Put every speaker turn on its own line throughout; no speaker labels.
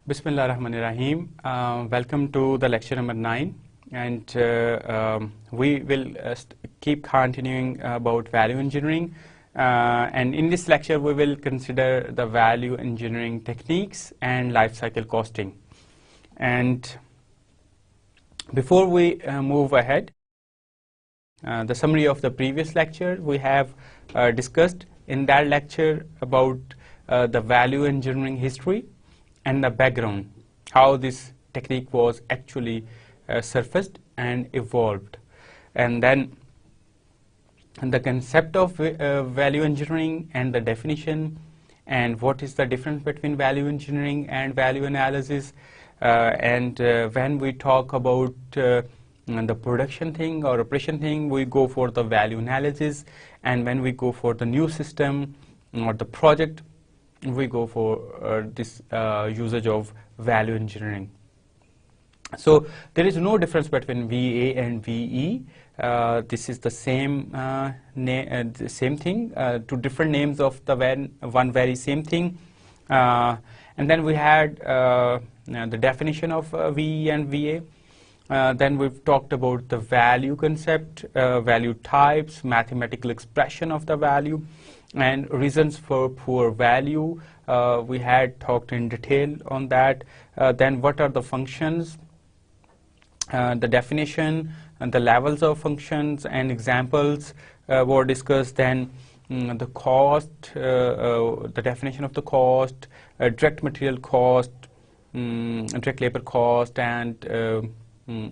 Bismillahirrahmanirrahim. Welcome to the lecture number 9, and we will keep continuing about value engineering, and in this lecture we will consider the value engineering techniques and life cycle costing. And before we move ahead, the summary of the previous lecture we have discussed in that lecture about the value engineering history and the background, how this technique was actually surfaced and evolved, and then the concept of value engineering and the definition, and what is the difference between value engineering and value analysis, and when we talk about the production thing or operation thing, we go for the value analysis, and when we go for the new system or the project, we go for this usage of value engineering. So there is no difference between VA and VE. This is the same same thing, two different names of the one very same thing. And then we had the definition of VE and VA. Then we've talked about the value concept, value types, mathematical expression of the value, and reasons for poor value. We had talked in detail on that. Then what are the functions, the definition, and the levels of functions and examples were discussed. Then the cost, the definition of the cost, direct material cost, direct labor cost, and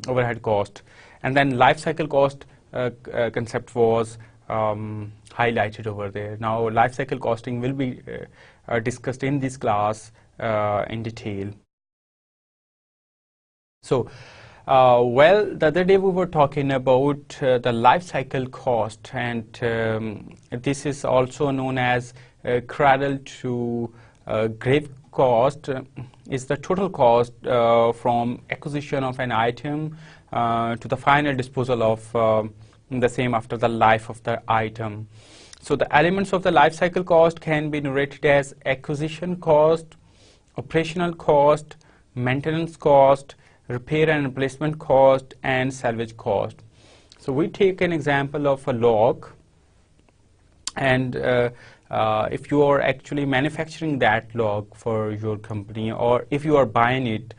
overhead cost. And then life cycle cost concept was highlighted over there. Now life cycle costing will be discussed in this class in detail. So well, the other day we were talking about the life cycle cost, and this is also known as cradle to grave cost. Is the total cost from acquisition of an item to the final disposal of the same after the life of the item. So the elements of the life cycle cost can be narrated as acquisition cost, operational cost, maintenance cost, repair and replacement cost, and salvage cost. So we take an example of a log, and if you are actually manufacturing that log for your company, or if you are buying it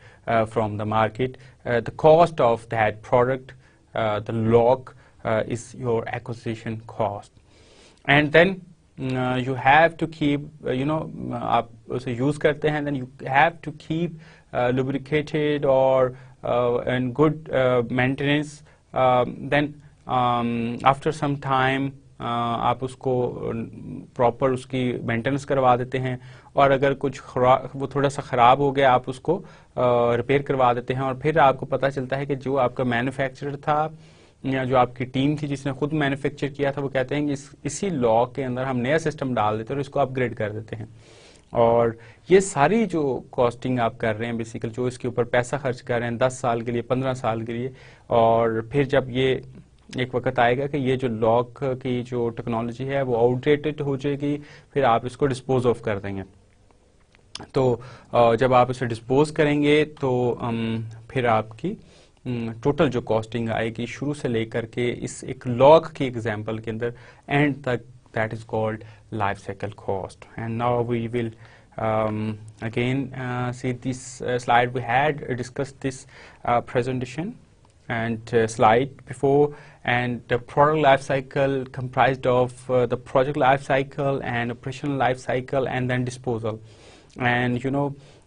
from the market, the cost of that product, the log, is your acquisition cost. And then you have to keep, आप उसे use करते हैं, then you have to keep lubricated or in good maintenance. Then after some time आप उसको proper उसकी maintenance करवा देते हैं, और अगर कुछ वो थोड़ा सा ख़राब हो गया आप उसको रिपेयर करवा देते हैं, और फिर आपको पता चलता है कि जो आपका मैन्युफैक्चरर था या जो आपकी टीम थी जिसने खुद मैन्युफैक्चर किया था, वो कहते हैं कि इसी लॉग के अंदर हम नया सिस्टम डाल देते हैं और इसको अपग्रेड कर देते हैं. और ये सारी जो कॉस्टिंग आप कर रहे हैं, बेसिकली जो इसके ऊपर पैसा खर्च कर रहे हैं 10 साल के लिए, 15 साल के लिए, और फिर जब ये एक वक्त आएगा कि ये जो लॉग की जो टेक्नोलॉजी है वो आउटडेटेड हो जाएगी, फिर आप इसको डिस्पोज ऑफ कर देंगे. तो जब आप इसे डिस्पोज करेंगे तो फिर आपकी टोटल जो कॉस्टिंग आएगी शुरू से लेकर के इस एक लॉग की एग्जांपल के अंदर एंड तक, that is called life cycle cost. And now we will again see this slide. We had discussed this presentation and slide before, and the product life cycle comprised of the project life cycle and operational life cycle and then disposal. And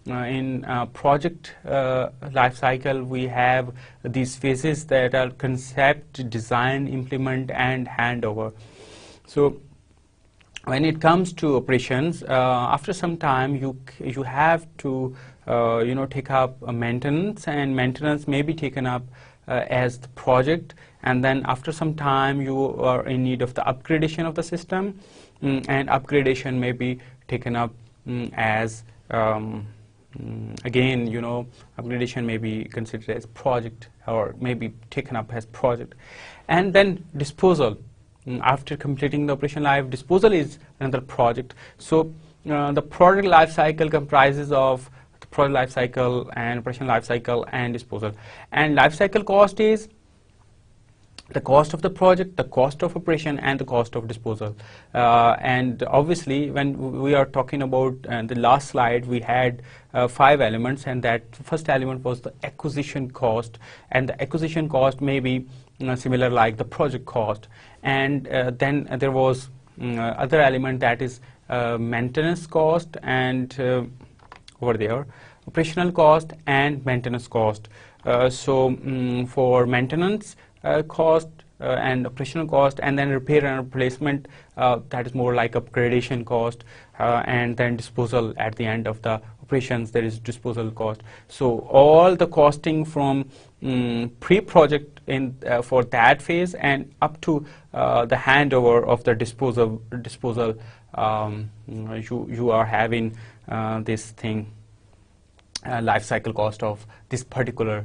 in project life cycle we have these phases that are concept, design, implement, and handover. So when it comes to operations, after some time you have to take up a maintenance, and maintenance may be taken up as the project, and then after some time you are in need of the upgradation of the system, and upgradation may be taken up as again, upgradation may be considered as project or may be taken up as project. And then disposal. After completing the operation life, disposal is another project. So the product life cycle comprises of the product life cycle and operation life cycle and disposal. And life cycle cost is the cost of the project, the cost of operation, and the cost of disposal. And obviously, when we are talking about the last slide, we had 5 elements, and that first element was the acquisition cost, and the acquisition cost may be similar like the project cost. And then there was other element, that is maintenance cost, and over there operational cost and maintenance cost. For maintenance cost and operational cost, and then repair and replacement, that is more like upgradation cost, and then disposal at the end of the operations, there is disposal cost. So all the costing from pre-project in for that phase and up to the handover of the disposal, you are having this thing, life cycle cost of this particular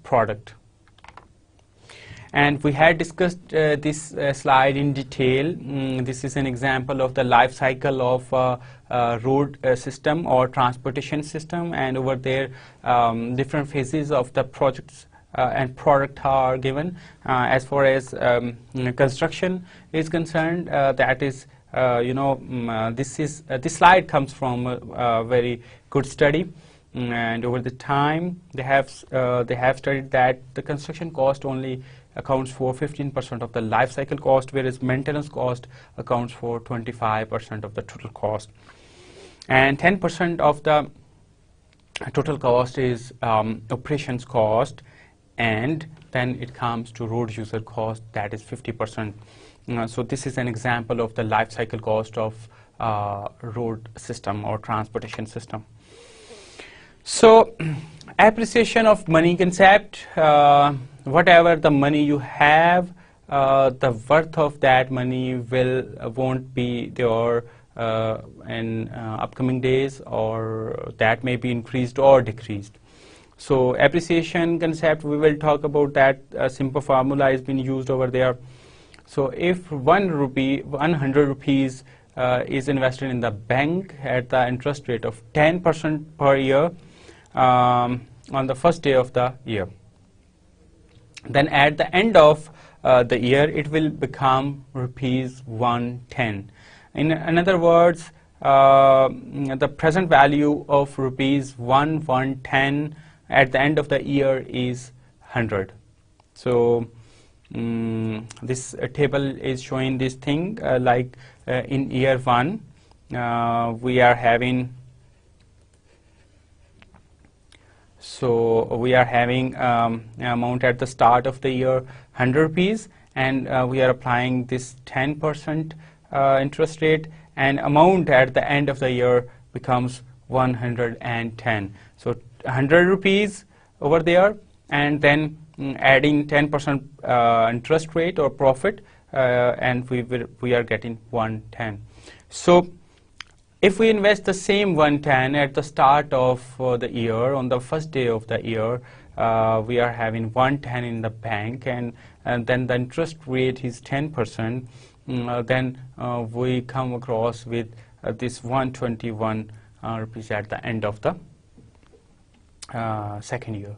product. And we had discussed this slide in detail. This is an example of the life cycle of road system or transportation system, and over there different phases of the projects and product are given. As far as construction is concerned, that is this slide comes from a very good study. And over the time, they have studied that the construction cost only accounts for 15% of the life cycle cost, whereas maintenance cost accounts for 25% of the total cost. And 10% of the total cost is operations cost, and then it comes to road user cost, that is 50%. So this is an example of the life cycle cost of road system or transportation system. So appreciation of money concept, whatever the money you have, the worth of that money won't be there in upcoming days, or that may be increased or decreased. So appreciation concept, we will talk about that. A simple formula has been used over there. So if 100 rupees is invested in the bank at the interest rate of 10% per year on the first day of the year, then at the end of the year it will become rupees 110. In other words, the present value of rupees 110 at the end of the year is 100. So this table is showing this thing, like in year 1 we are having amount at the start of the year 100 rupees, and we are applying this 10% interest rate, and amount at the end of the year becomes 110. So 100 rupees over there, and then adding 10% interest rate or profit, and we are getting 110. So if we invest the same 110 at the start of the year, on the first day of the year, we are having 110 in the bank, and then the interest rate is 10%, then we come across with this 121 rupees at the end of the second year.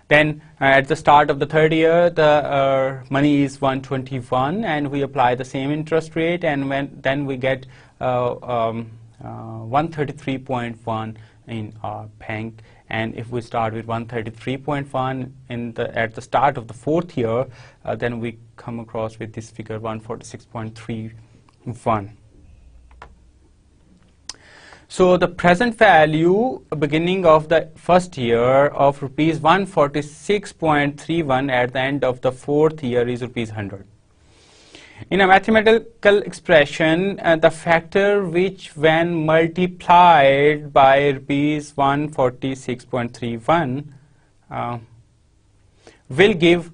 Then at the start of the third year, the money is 121, and we apply the same interest rate, and then we get 133.1 in our bank. And if we start with 133.1 at the start of the fourth year, then we come across with this figure 146.31. So the present value beginning of the first year of rupees 146.31 at the end of the fourth year is rupees 100. In a mathematical expression, the factor which when multiplied by rupees 146.31 will give,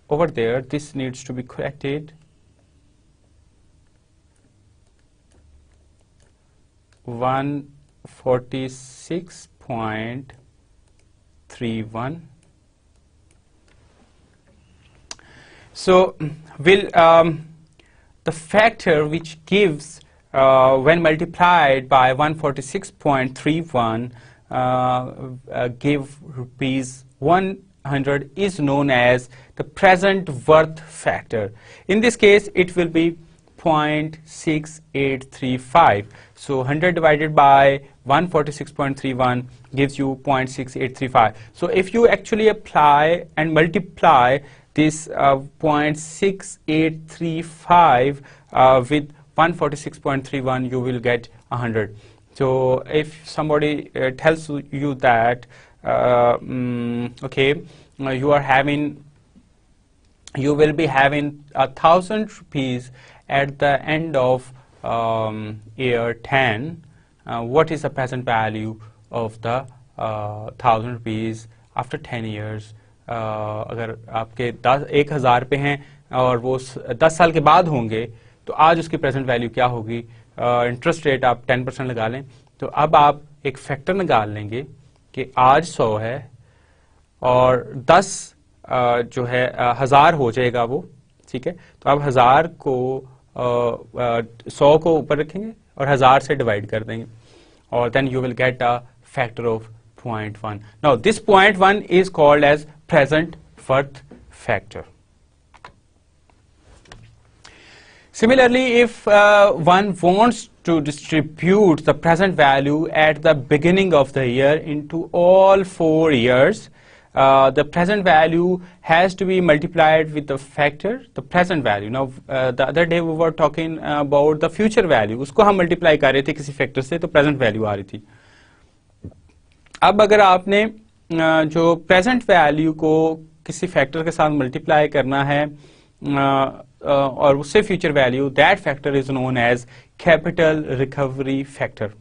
over there this needs to be corrected, 146.31. So will the factor which gives when multiplied by 146.31 give rupees 100 is known as the present worth factor. In this case, it will be 0.6835. So 100 divided by 146.31 gives you 0.6835. So if you actually apply and multiply this 0.6835 with 146.31, you will get 100. So if somebody tells you that okay, you will be having 1,000 rupees at the end of year 10, what is the present value of the 1,000 rupees after 10 years? अगर आपके 1,000 पे हैं और वो 10 साल के बाद होंगे तो आज उसकी प्रेजेंट वैल्यू क्या होगी? इंटरेस्ट रेट आप 10% लगा लें, तो अब आप एक फैक्टर निकाल लेंगे कि आज 100 है और 10 जो है 1000 हो जाएगा वो, ठीक है? तो आप 1000 को 100 को ऊपर रखेंगे और 1000 से डिवाइड कर देंगे और then you will get a factor of 0.1. Now this 0.1 is called as present worth factor. Similarly, if one wants to distribute the present value at the beginning of the year into all 4 years, the present value has to be multiplied with the factor, the present value. Now, the other day we were talking about the future value. उसको हम multiply कर रहे थे किसी factor से, तो present value आ रही थी. अब अगर आपने जो present value को किसी factor के साथ multiply करना है और उससे future value, that factor is known as capital recovery factor.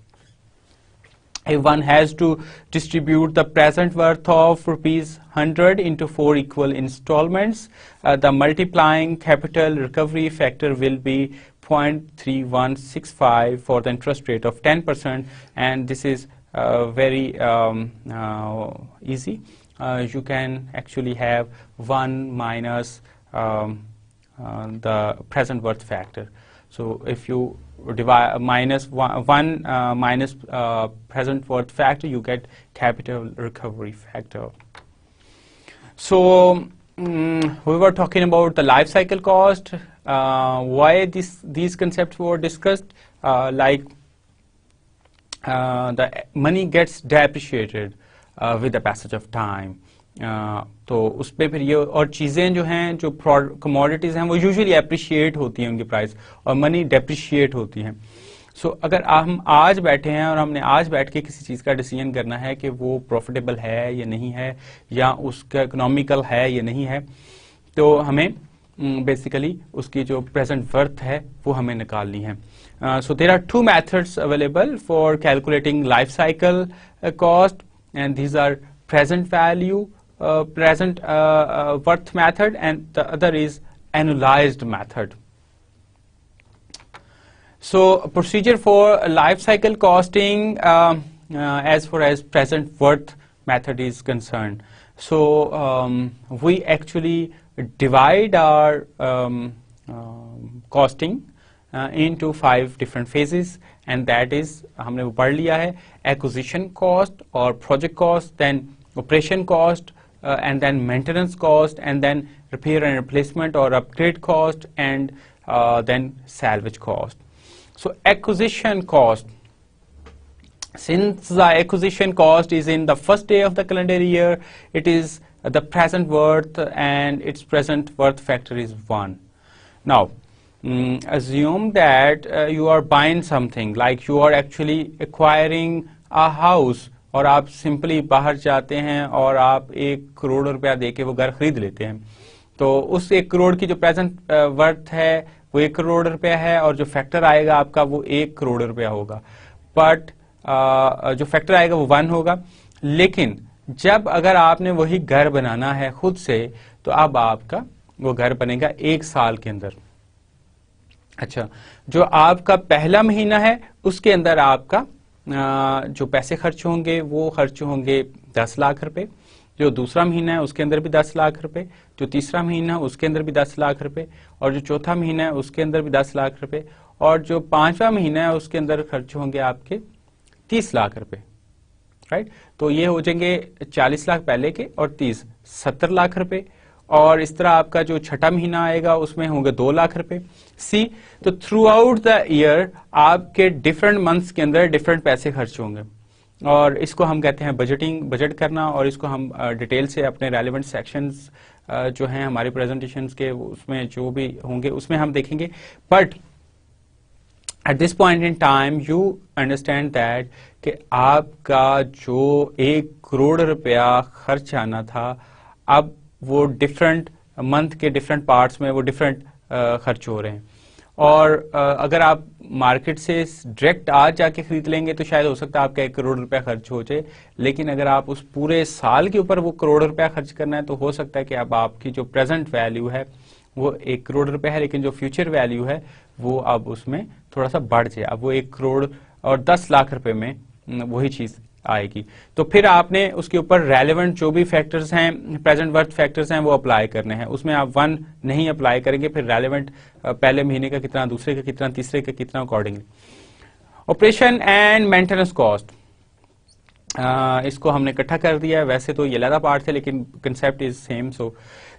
If one has to distribute the present worth of rupees 100 into 4 equal installments, the multiplying capital recovery factor will be 0.3165 for the interest rate of 10%, and this is very easy. You can actually have 1 minus the present worth factor. So if you divide minus 1 minus present worth factor, you get capital recovery factor. So we were talking about the life cycle cost. Why these concepts were discussed? Like the money gets depreciated with the passage of time. तो उस पर फिर ये और चीज़ें जो हैं, जो कमोडिटीज़ हैं, वो यूजुअली अप्रिशिएट होती हैं उनकी प्राइस, और मनी डेप्रिशिएट होती हैं. सो अगर हम आज बैठे हैं और हमने आज बैठ के किसी चीज़ का डिसीजन करना है कि वो प्रॉफिटेबल है या नहीं है, या उसका इकोनॉमिकल है या नहीं है, तो हमें बेसिकली उसकी जो प्रेजेंट वर्थ है वो हमें निकालनी है. So there are 2 methods available for calculating life cycle cost, and these are present value, present worth method, and the other is annualized method. So procedure for life cycle costing as far as present worth method is concerned. So we actually divide our costing into 5 different phases, and that is हमने वो पढ़ लिया है: acquisition cost or project cost, then operation cost, and then maintenance cost, and then repair and replacement or upgrade cost, and then salvage cost. So acquisition cost, since the acquisition cost is in the first day of the calendar year, it is the present worth, and its present worth factor is 1. Now assume that you are buying something, like you are actually acquiring a house, और आप simply बाहर जाते हैं और आप 1 करोड़ रुपया देके वो घर खरीद लेते हैं. तो उस 1 करोड़ की जो प्रेजेंट वर्थ है वो 1 करोड़ रुपया है, और जो फैक्टर आएगा आपका वो 1 करोड़ रुपया होगा, बट जो फैक्टर आएगा वो 1 होगा. लेकिन जब अगर आपने वही घर बनाना है खुद से, तो अब आपका वो घर बनेगा 1 साल के अंदर. अच्छा, जो आपका पहला महीना है उसके अंदर आपका जो पैसे खर्च होंगे वो खर्च होंगे 10 लाख रुपए, जो दूसरा महीना है उसके अंदर भी 10 लाख रुपए, जो तीसरा महीना है उसके अंदर भी 10 लाख रुपए, और जो चौथा महीना है उसके अंदर भी 10 लाख रुपए, और जो 5वां महीना है उसके अंदर खर्च होंगे आपके 30 लाख रुपए, राइट। तो ये हो जाएंगे 40 लाख पहले के और 30 70 लाख रुपए, और इस तरह आपका जो छठा महीना आएगा उसमें होंगे 2 लाख रुपए। सी, तो थ्रू आउट द ईयर आपके डिफरेंट मंथ्स के अंदर डिफरेंट पैसे खर्च होंगे, और इसको हम कहते हैं बजटिंग, बजट करना, और इसको हम डिटेल से अपने रेलिवेंट सेक्शंस जो हैं हमारी प्रेजेंटेशंस के उसमें जो भी होंगे उसमें हम देखेंगे। But at this point in time you understand that कि आपका जो 1 करोड़ रुपया खर्च आना था, अब वो डिफरेंट मंथ के डिफरेंट पार्ट्स में वो डिफरेंट खर्च हो रहे हैं। और अगर आप मार्केट से डायरेक्ट आज जाके खरीद लेंगे तो शायद हो सकता है आपका 1 करोड़ रुपया खर्च हो जाए, लेकिन अगर आप उस पूरे साल के ऊपर वो करोड़ रुपया खर्च करना है तो हो सकता है कि अब आपकी जो प्रेजेंट वैल्यू है वो 1 करोड़ रुपया है, लेकिन जो फ्यूचर वैल्यू है वो अब उसमें थोड़ा सा बढ़ जाए, अब वो 1 करोड़ और 10 लाख रुपए में वही चीज आएगी। तो फिर आपने उसके ऊपर रेलेवेंट जो भी फैक्टर्स हैं, प्रेजेंट वर्थ फैक्टर्स हैं, वो अप्लाई करने हैं। उसमें आप 1 नहीं अप्लाई करेंगे, फिर रेलेवेंट पहले महीने का कितना, दूसरे का कितना, तीसरे का कितना, accordingly. Operation and maintenance cost, इसको हमने इकट्ठा कर दिया है, वैसे तो ये अलग पार्ट थे लेकिन concept is same. So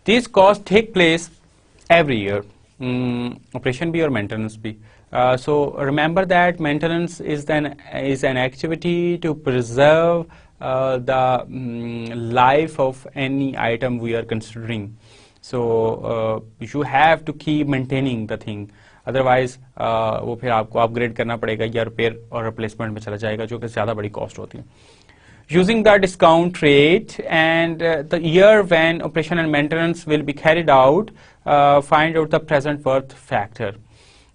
this cost take place every year, operation भी और मेंटेनेंस भी। So remember that maintenance is an activity to preserve the life of any item we are considering. So you have to keep maintaining the thing, otherwise वो फिर आपको upgrade करना पड़ेगा या repair और रिप्लेसमेंट में चला जाएगा, जो कि ज्यादा बड़ी कॉस्ट होती है। Using the discount rate and the year when operation and maintenance will be carried out, find out the present worth factor.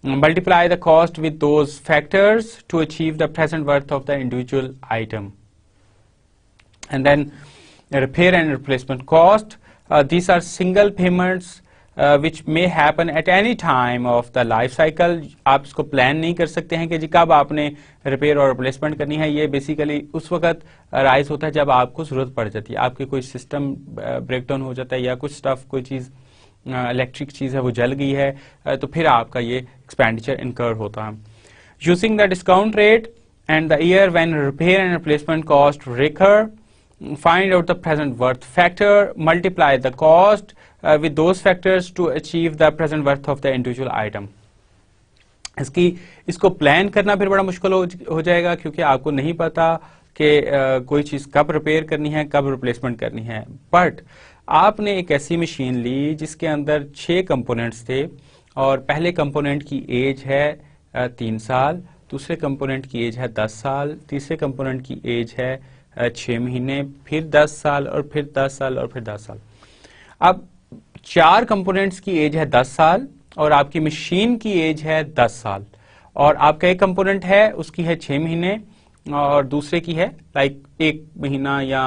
Multiply the cost with those factors to achieve the present worth of the individual item. And then repair and replacement cost. These are single payments which may happen at any time of the life cycle. आप इसको plan नहीं कर सकते हैं कि जी कब आपने repair और रिप्लेसमेंट करनी है। ये बेसिकली उस वक्त राइज होता है जब आपको जरूरत पड़ जाती है, आपके कोई सिस्टम ब्रेकडाउन हो जाता है या कुछ स्टफ, कोई चीज इलेक्ट्रिक चीज है वो जल गई है, तो फिर आपका ये एक्सपेंडिचर इनकर होता है। Using the discount rate and the year when repair and replacement cost recur, find out the present worth factor, multiply the cost with those factors to achieve the present worth of the individual item. इसको plan करना फिर बड़ा मुश्किल हो जाएगा, क्योंकि आपको नहीं पता कि कोई चीज कब रिपेयर करनी है, कब रिप्लेसमेंट करनी है। बट आपने एक ऐसी मशीन ली जिसके अंदर 6 कंपोनेंट्स थे, और पहले कंपोनेंट की एज है 3 साल, दूसरे कंपोनेंट की एज है 10 साल, तीसरे कंपोनेंट की एज है 6 महीने, फिर 10 साल और फिर 10 साल और फिर 10 साल। अब 4 कंपोनेंट्स की एज है 10 साल और आपकी मशीन की एज है 10 साल, और आपका एक कंपोनेंट है उसकी है 6 महीने और दूसरे की है लाइक 1 महीना, या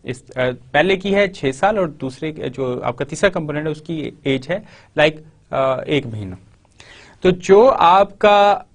पहले की है 6 साल और दूसरे जो आपका तीसरा कंपोनेंट है उसकी एज है लाइक 1 महीना। तो जो आपका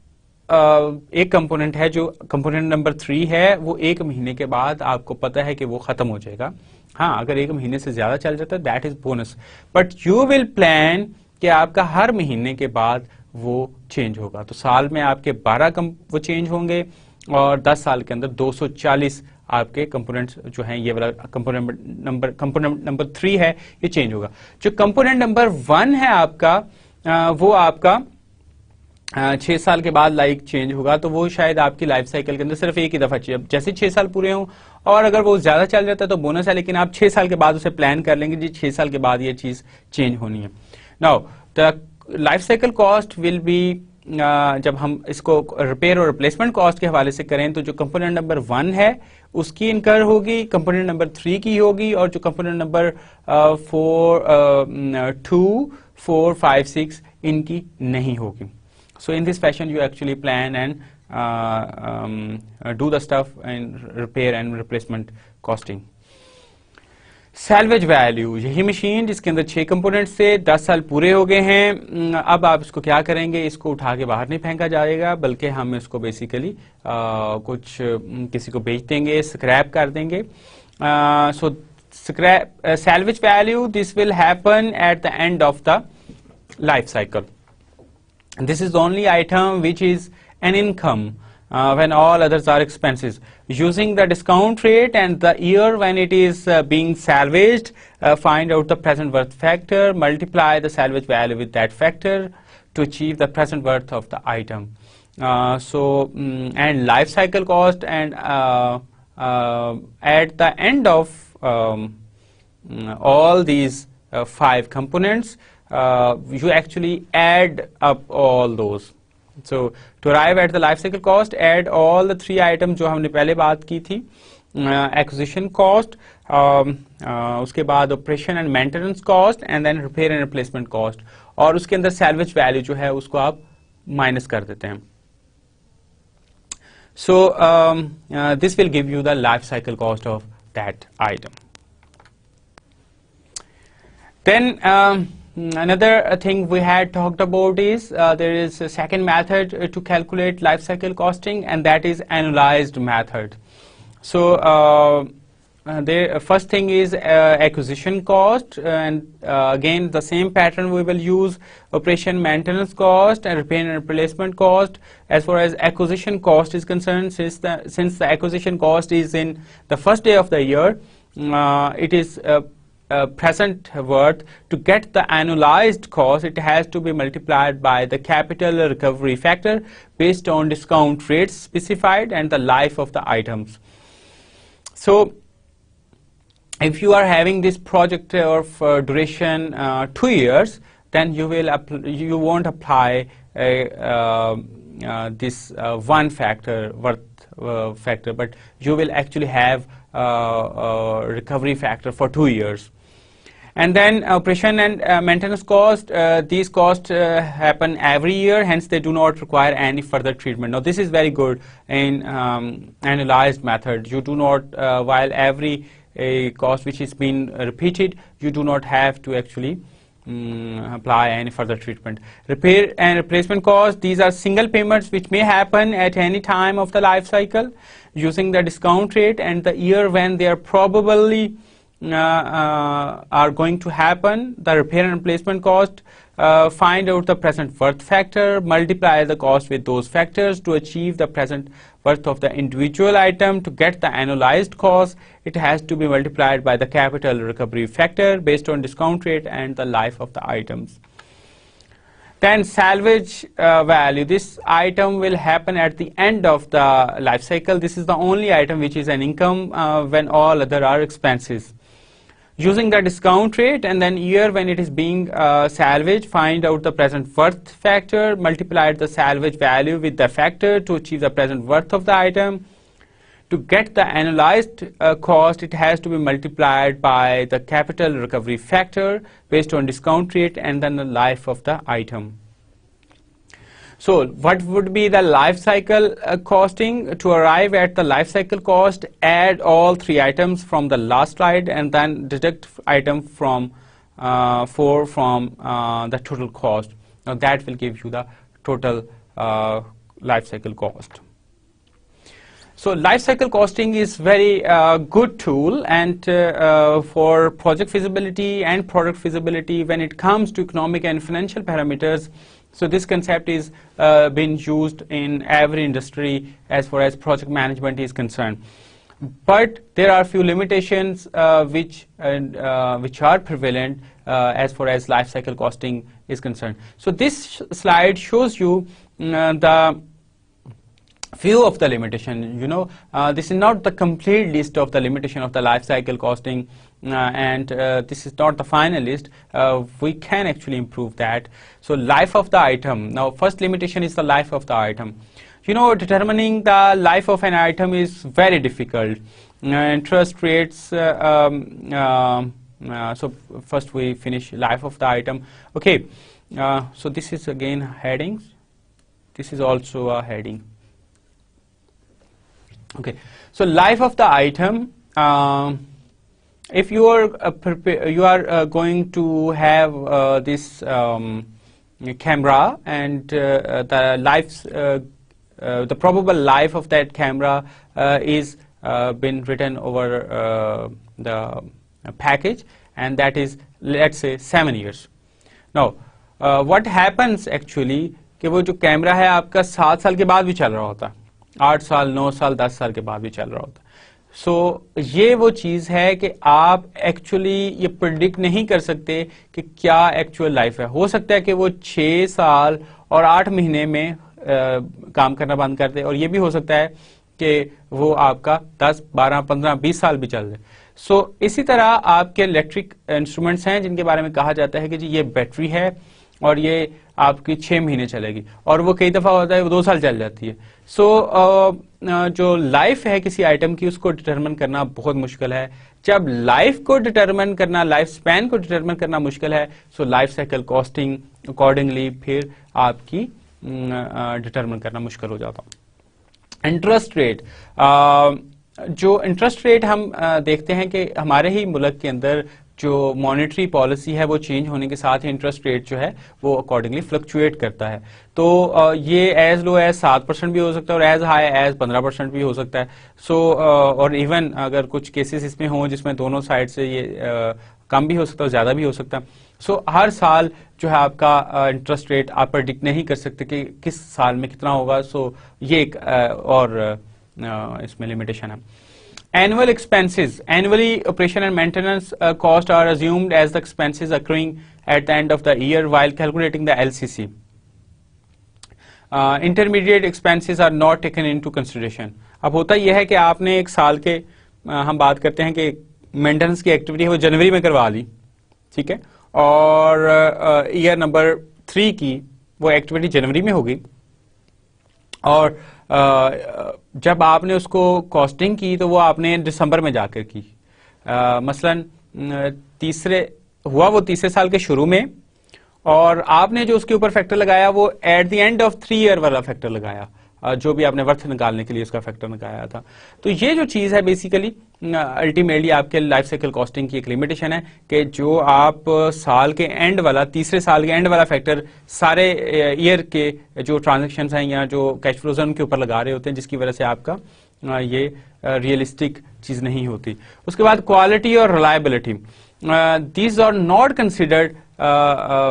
एक कंपोनेंट है, जो कंपोनेंट नंबर 3 है, वो 1 महीने के बाद आपको पता है कि वो खत्म हो जाएगा। हाँ, अगर 1 महीने से ज्यादा चल जाता है that is bonus, but you will plan कि आपका हर महीने के बाद वो चेंज होगा। तो साल में आपके 12 वो चेंज होंगे और 10 साल के अंदर 240 आपके कंपोनेंट्स जो हैं, ये वाला कंपोनेंट नंबर 3 है, ये चेंज होगा। जो कंपोनेंट नंबर 1 है आपका, वो आपका 6 साल के बाद लाइक चेंज होगा, तो वो शायद आपकी लाइफ साइकिल के अंदर सिर्फ एक ही दफा चाहिए। जैसे 6 साल पूरे हों, और अगर वो ज्यादा चल जाता है तो बोनस है, लेकिन आप 6 साल के बाद उसे प्लान कर लेंगे जी 6 साल के बाद ये चीज चेंज होनी है। Now the life cycle cost will be, जब हम इसको रिपेयर और रिप्लेसमेंट कॉस्ट के हवाले से करें तो जो कंपोनेंट नंबर 1 है उसकी इनकर होगी, कंपोनेंट नंबर 3 की होगी, और जो कंपोनेंट नंबर 2, 4, 5, 6 इनकी नहीं होगी। So in this fashion you actually plan and do the stuff and repair and replacement costing. Salvage value, यही मशीन जिसके अंदर 6 कंपोनेंट्स थे, 10 साल पूरे हो गए हैं। अब आप इसको क्या करेंगे, इसको उठा के बाहर नहीं फेंका जाएगा, बल्कि हम इसको बेसिकली कुछ किसी को बेच देंगे, स्क्रैप कर देंगे। So scrap salvage value, this will happen at the end of the life cycle. And this is the only item which is an income when all others are expenses. Using the discount rate and the year when it is being salvaged, find out the present worth factor, multiply the salvage value with that factor to achieve the present worth of the item. And life cycle cost, and at the end of all these 5 components, you actually add up all those. So to arrive at the life cycle cost, add all the 3 items जो हमने पहले बात की थी, acquisition cost, उसके बाद operation and maintenance cost, and then repair and replacement cost, और उसके अंदर salvage value जो है उसको आप minus कर देते हैं. So this will give you the life cycle cost of that item. Then another thing we had talked about is there is a second method to calculate life cycle costing, and that is annualized method. So the first thing is acquisition cost, and again the same pattern we will use: operation maintenance cost and repair and replacement cost. As far as acquisition cost is concerned, since the acquisition cost is in the first day of the year, it is present worth. To get the annualized cost, it has to be multiplied by the capital recovery factor based on discount rates specified and the life of the items. So if you are having this project of duration 2 years, then you won't apply this one factor, worth factor, but you will actually have recovery factor for 2 years. And then operation and maintenance cost, these costs happen every year, hence they do not require any further treatment. Now this is very good in annualized method. You do not, while every cost which is being repeated, you do not have to actually apply any further treatment. Repair and replacement cost, these are single payments which may happen at any time of the life cycle. Using the discount rate and the year when they are probably are going to happen, the repair and replacement cost, find out the present worth factor, multiply the cost with those factors to achieve the present worth of the individual item. To get the annualized cost, it has to be multiplied by the capital recovery factor based on discount rate and the life of the items. Then salvage value, this item will happen at the end of the life cycle. This is the only item which is an income when all other are expenses. Using the discount rate and then year when it is being salvaged, find out the present worth factor, multiply the salvage value with the factor to achieve the present worth of the item. To get the annualized cost, it has to be multiplied by the capital recovery factor based on discount rate and then the life of the item. So what would be the life cycle costing? To arrive at the life cycle cost, add all 3 items from the last slide and then deduct item from 4 from the total cost. Now that will give you the total life cycle cost. So life cycle costing is very good tool, and for project feasibility and product feasibility when it comes to economic and financial parameters. So this concept is being used in every industry as far as project management is concerned. But there are few limitations which are prevalent as far as life cycle costing is concerned. So this slide shows you the few of the limitation. This is not the complete list of the limitation of the life cycle costing, and this is not the final list. We can actually improve that. So life of the item. Now first limitation is the life of the item. Determining the life of an item is very difficult. Interest rates, so first we finish life of the item. Okay, so this is again headings. This is also a heading. Okay, so life of the item. If you are going to have this camera, and the probable life of that camera is been written over the package, and that is, let's say, 7 years. Now what happens actually, کہ وہ جو camera ہے آپ کا 7 سال کے بعد بھی چل رہا ہوتا, 8 سال 9 سال 10 سال کے بعد بھی چل رہا ہوتا. سو یہ وہ چیز ہے کہ آپ ایکچولی یہ پرڈکٹ نہیں کر سکتے کہ کیا ایکچوئل لائف ہے. ہو سکتا ہے کہ وہ 6 سال اور 8 مہینے میں کام کرنا بند کر دے, اور یہ بھی ہو سکتا ہے کہ وہ آپ کا 10 12 15 20 سال بھی چل جائے. سو اسی طرح آپ کے الیکٹرک انسٹرومنٹس ہیں جن کے بارے میں کہا جاتا ہے کہ جی یہ بیٹری ہے اور یہ آپ کی 6 مہینے چلے گی, اور وہ کئی دفعہ ہوتا ہے وہ 2 سال چل جاتی ہے. سو جو لائف ہے کسی آئٹم کی اس کو ڈٹرمن کرنا بہت مشکل ہے. جب لائف کو ڈٹرمن کرنا, لائف سپین کو ڈٹرمن کرنا مشکل ہے, so life cycle costing accordingly پھر آپ کی ڈٹرمن کرنا مشکل ہو جاتا. انٹرسٹ ریٹ, جو انٹرسٹ ریٹ ہم دیکھتے ہیں کہ ہمارے ہی ملک کے اندر جو مانیٹری پالیسی ہے وہ چینج ہونے کے ساتھ ہی انٹرسٹ ریٹ جو ہے وہ اکارڈنگلی فلکچویٹ کرتا ہے. تو یہ ایز لو ایز 7% بھی ہو سکتا ہے اور ایز ہائی ایز 15% بھی ہو سکتا ہے. سو اور ایون اگر کچھ کیسز اس میں ہوں جس میں دونوں سائڈ سے یہ کم بھی ہو سکتا ہے اور زیادہ بھی ہو سکتا ہے. سو ہر سال جو ہے آپ کا انٹرسٹ ریٹ آپ پرڈکٹ نہیں کر سکتے کہ کس سال میں کتنا ہوگا. سو یہ ایک اور اس میں لمیٹیشن ہے. Annual expenses. Annually, operation and maintenance cost are assumed as the expenses occurring at the end of the year while calculating the LCC. Intermediate expenses are not taken into consideration. اب ہوتا یہ ہے کہ آپ نے ایک سال کے ہم بات کرتے ہیں کہ مینٹیننس کی ایکٹیویٹی ہے وہ جنوری میں کروا لی, ٹھیک ہے, اور ایئر نمبر 3 کی وہ ایکٹیویٹی جنوری میں ہوگی, اور جب آپ نے اس کو کاسٹنگ کی تو وہ آپ نے دسمبر میں جا کر کی. مثلاً وہ تیسرے سال کے شروع میں, اور آپ نے جو اس کے اوپر فیکٹر لگایا وہ at the end of 3 year والا فیکٹر لگایا, جو بھی آپ نے ورتھ نکالنے کے لیے اس کا فیکٹر لگایا تھا. تو یہ جو چیز ہے بیسیکلی الٹیمیٹلی آپ کے لائف سائیکل کاسٹنگ کی ایک لمیٹیشن ہے کہ جو آپ سال کے اینڈ والا, تیسرے سال کے اینڈ والا فیکٹر سارے ایئر کے جو ٹرانزیکشنز ہیں یا جو کیش فلوز ہیں ان کے اوپر لگا رہے ہوتے ہیں, جس کی وجہ سے آپ کا یہ ریئلسٹک چیز نہیں ہوتی. اس کے بعد کوالٹی اور reliability, these are not considered.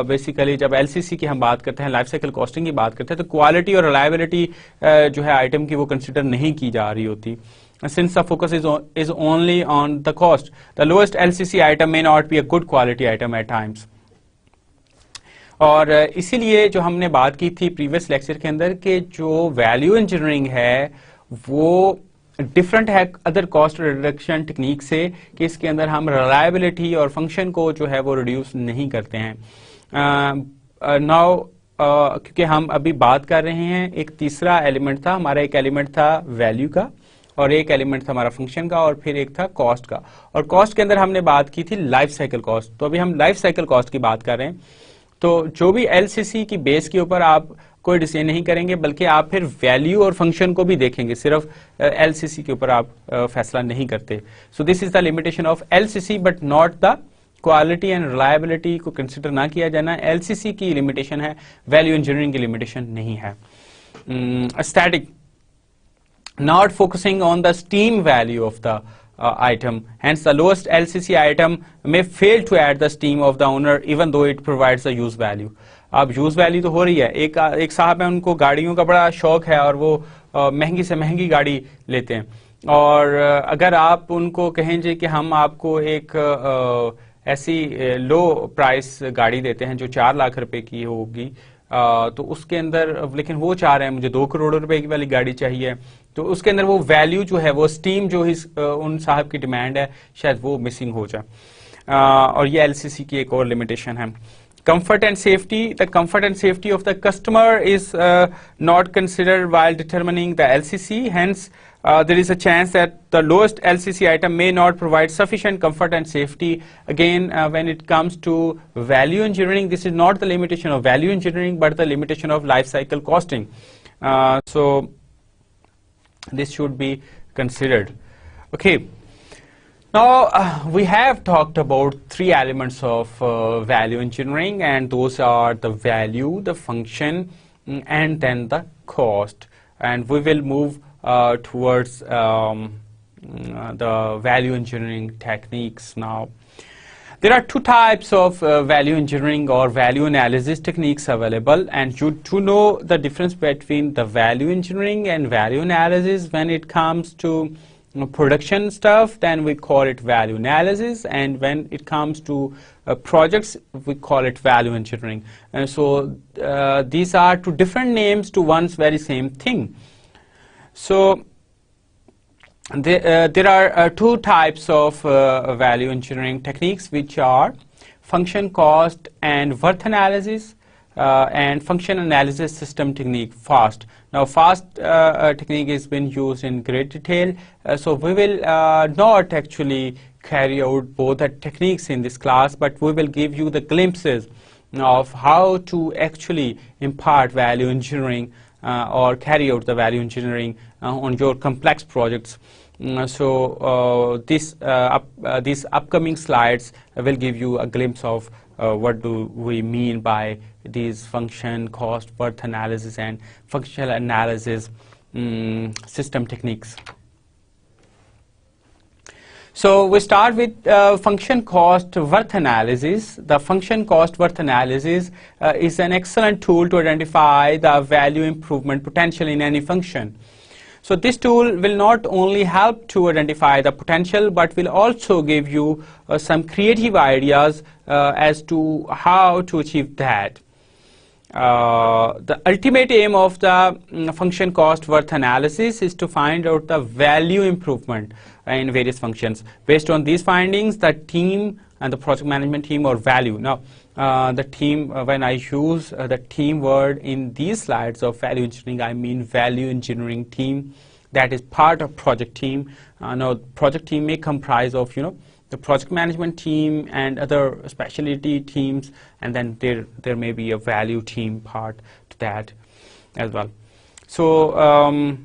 Basically جب ایل سی سی کی ہم بات کرتے ہیں, لائف سائیکل کاسٹنگ کی بات کرتے ہیں, تو کوالٹی اور ریلائبلٹی جو ہے آئٹم کی وہ کنسیڈر نہیں کی جا رہی ہوتی. Since the focus is only on the cost, the lowest LCC item may not be a good quality item at times. اور اسی لیے جو ہم نے بات کی تھی پریویس لیکچر کے اندر کہ جو ویلیو انجینئرنگ ہے وہ ڈفرنٹ ہے ادر کاسٹ ریڈکشن ٹیکنیک سے, کہ اس کے اندر ہم ریلائبلٹی اور فنکشن کو جو ہے وہ ریڈیوس نہیں کرتے ہیں. ناؤ کیونکہ ہم ابھی بات کر رہے ہیں, ایک تیسرا ایلیمنٹ تھا ہمارا, ایک ایلیمنٹ تھا ویلیو کا اور ایک ایلیمنٹ تھا ہمارا فنکشن کا, اور پھر ایک تھا کاسٹ کا. اور کاسٹ کے اندر ہم نے بات کی تھی لائف سائیکل کاسٹ. تو ابھی ہم لائف سائیکل کاسٹ کی بات کر رہے ہیں. تو جو بھی ایل سی سی کی بیس کے اوپر آپ کوئی ڈیسیژن نہیں کریں گے, بلکہ آپ پھر ویلیو اور فنکشن کو بھی دیکھیں گے, صرف ایل سی سی کے اوپر آپ فیصلہ نہیں کرتے. So this is the limitation of L C C, but not the quality and reliability کو کنسیڈر نہ کیا جانا. ایل سی سی کی لمیٹیشن ہے, ویلیو انجینئرنگ کی لمیٹیشن نہیں ہے. Static, not focusing on the steam value of the item. Hence, the lowest LCC item may fail to add the steam of the owner even though it provides the use value. اب use value تو ہو رہی ہے. ایک صاحب ہیں ان کو گاڑیوں کا بڑا شوق ہے اور وہ مہنگی سے مہنگی گاڑی لیتے ہیں, اور اگر آپ ان کو کہیں جی کہ ہم آپ کو ایک ایسی لو پرائس گاڑی دیتے ہیں جو 4 لاکھ روپے کی ہوگی, تو اس کے اندر لیکن وہ چاہ رہے ہیں مجھے 2 کروڑ روپے کی والی گاڑی چاہیے, تو اس کے اندر وہ ویلیو جو ہے وہ اسٹیم جو ان صاحب کی ڈیمانڈ ہے شاید وہ مسنگ ہو جائے. اور یہ ایل سی سی کی ایک اور لمیٹیشن ہے. Comfort and safety, the comfort and safety of the customer is not considered while determining the L C C. Hence there is a chance that the lowest LCC item may not provide sufficient comfort and safety. Again, when it comes to value engineering, this is not the limitation of value engineering, but the limitation of life cycle costing. So this should be considered. Okay. Now we have talked about 3 elements of value engineering, and those are the value, the function, and then the cost. And we will move towards the value engineering techniques now. There are two types of value engineering or value analysis techniques available, and to know the difference between the value engineering and value analysis when it comes to production stuff, then we call it value analysis, and when it comes to projects, we call it value engineering. And so these are two different names to one's very same thing. So there are two types of value engineering techniques, which are function cost and worth analysis and function analysis system technique, FAST. Now FAST technique has been used in great detail, so we will not actually carry out both the techniques in this class, but we will give you the glimpses of how to actually impart value engineering or carry out the value engineering on your complex projects. These upcoming slides will give you a glimpse of what do we mean by these function, cost, worth analysis and functional analysis system techniques. So we start with function cost worth analysis. The function cost worth analysis is an excellent tool to identify the value improvement potential in any function. So this tool will not only help to identify the potential, but will also give you some creative ideas as to how to achieve that. The ultimate aim of the function cost worth analysis is to find out the value improvement in various functions. Based on these findings, the team and the project management team or value. Now, the team, when I use the team word in these slides of value engineering, I mean value engineering team that is part of project team. Now, project team may comprise of, the project management team and other specialty teams, and then there may be a value team part to that as well. So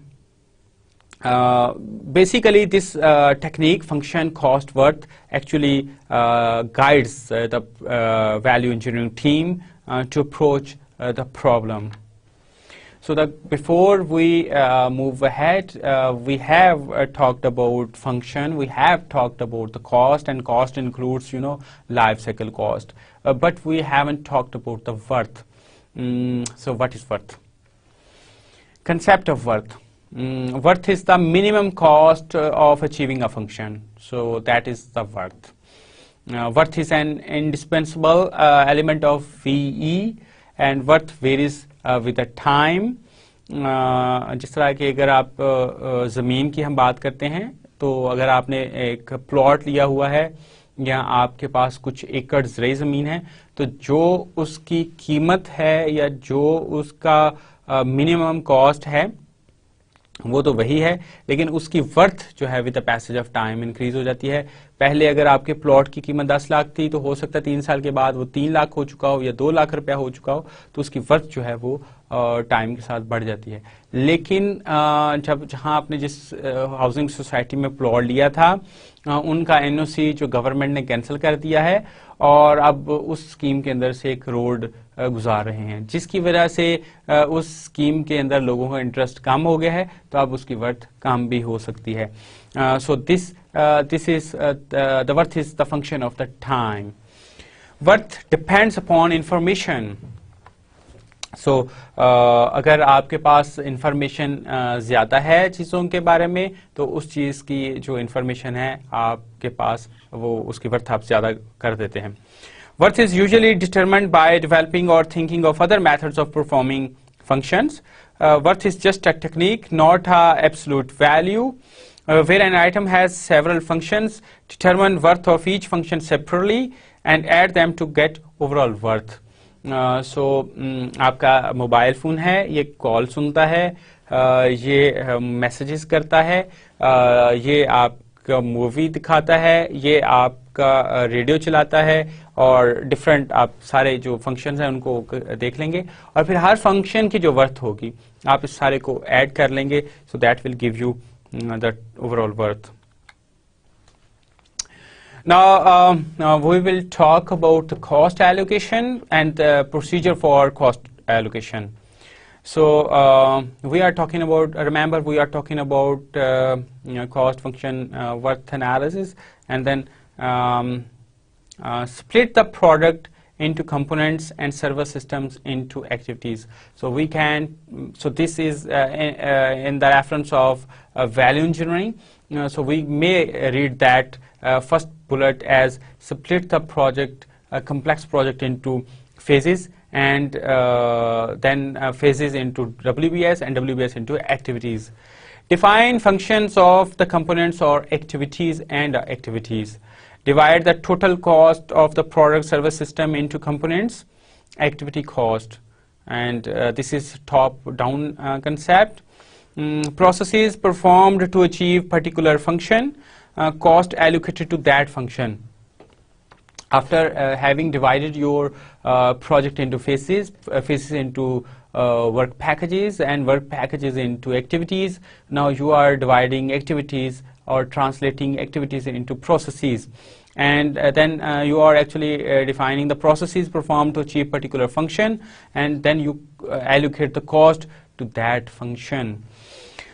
basically this technique, function cost worth, actually guides the value engineering team to approach the problem. So that before we move ahead, we have talked about function, we have talked about the cost, and cost includes, life cycle cost, but we haven't talked about the worth. So what is worth? Concept of worth. Worth is the minimum cost of achieving a function. So that is the worth. Worth is an indispensable element of VE, and worth varies with the time. जिस तरह कि अगर आप ज़मीन की हम बात करते हैं, तो अगर आपने एक प्लॉट लिया हुआ है या आपके पास कुछ एकड़ ज़राई ज़मीन है, तो जो उसकी कीमत है या जो उसका मिनिमम कॉस्ट है वो तो वही है, लेकिन उसकी वर्थ जो है with the passage of time increase हो जाती है. पहले अगर आपके प्लॉट की कीमत 10 लाख थी, तो हो सकता है 3 साल के बाद वो 3 लाख हो चुका हो या 2 लाख रुपया हो चुका हो, तो उसकी वर्थ जो है वो टाइम के साथ बढ़ जाती है. लेकिन जहां आपने जिस हाउसिंग सोसाइटी में प्लॉट लिया था, उनका एनओसी जो गवर्नमेंट ने कैंसिल कर दिया है, और अब उस स्कीम के अंदर से एक रोड गुजार रहे हैं, जिसकी वजह से उस स्कीम के अंदर लोगों का इंटरेस्ट कम हो गया है, तो अब उसकी वर्थ कम भी हो सकती है. So this is the worth is the function of the time. Worth depends upon information. So अगर आपके पास इंफॉर्मेशन ज़्यादा है चीज़ों के बारे में, तो उस चीज़ की जो इंफॉर्मेशन है आपके पास, वो उसकी वर्थ आप ज़्यादा कर देते हैं. Worth is usually determined by developing or thinking of other methods of performing functions. Worth is just a technique, not an absolute value. Where an item has several functions, determine worth of each function separately and add them to get overall worth. आपका mobile phone है, ये call सुनता है, ये messages करता है, ये आपका मूवी दिखाता है, ये आपका रेडियो चलाता है, और डिफरेंट आप सारे जो फंक्शंस हैं उनको देख लेंगे, और फिर हर फंक्शन की जो वर्थ होगी आप इस सारे को ऐड कर लेंगे. So that will give you the overall worth. Now we will talk about the cost allocation and the procedure for cost allocation. So we are talking about, remember we are talking about cost function worth analysis, and then split the product into components and server systems into activities. So we can, so this is in the reference of value engineering. So we may read that first bullet as split the project, a complex project, into phases, and then phases into WBS and WBS into activities. Define functions of the components or activities and activities. Divide the total cost of the product server system into components, activity cost, and this is top-down concept. Processes performed to achieve particular function, cost allocated to that function. After having divided your project into phases, phases into work packages and work packages into activities, now you are dividing activities or translating activities into processes. And then you are actually defining the processes performed to achieve particular function, and then you allocate the cost to that function.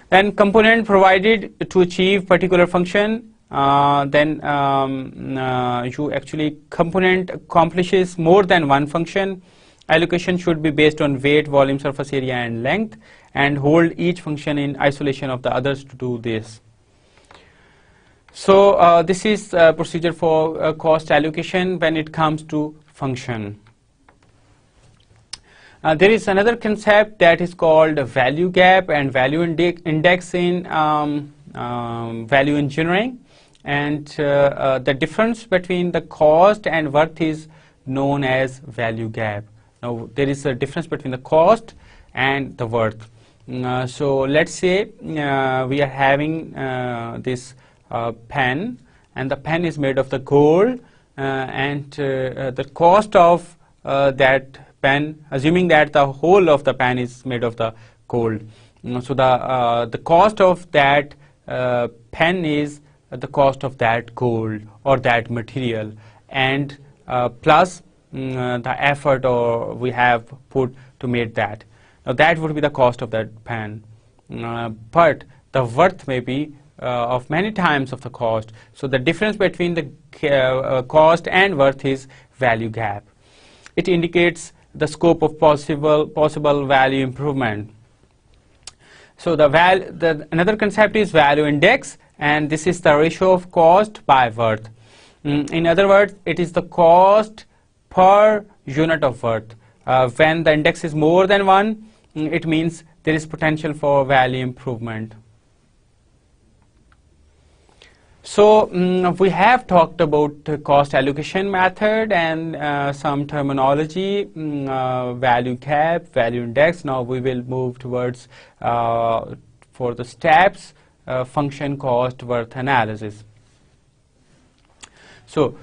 Then component provided to achieve particular function, then you actually component accomplishes more than one function. Allocation should be based on weight, volume, surface area, and length, and hold each function in isolation of the others to do this. So this is procedure for cost allocation when it comes to function. There is another concept that is called value gap and value index in value engineering, and the difference between the cost and worth is known as value gap. Now there is a difference between the cost and the worth. So let's say we are having this pen, and the pen is made of the gold, and the cost of that pen, assuming that the whole of the pen is made of the gold, so the cost of that pen is the cost of that gold or that material, and plus the effort or we have put to make that. Now that would be the cost of that pen, but the worth may be of many times of the cost. So the difference between the cost and worth is value gap. It indicates the scope of possible value improvement. So another concept is value index, and this is the ratio of cost by worth. In other words, it is the cost per unit of worth. When the index is more than 1, it means there is potential for value improvement. So we have talked about the cost allocation method and some terminology, value gap, value index. Now we will move towards for the steps, function cost worth analysis. So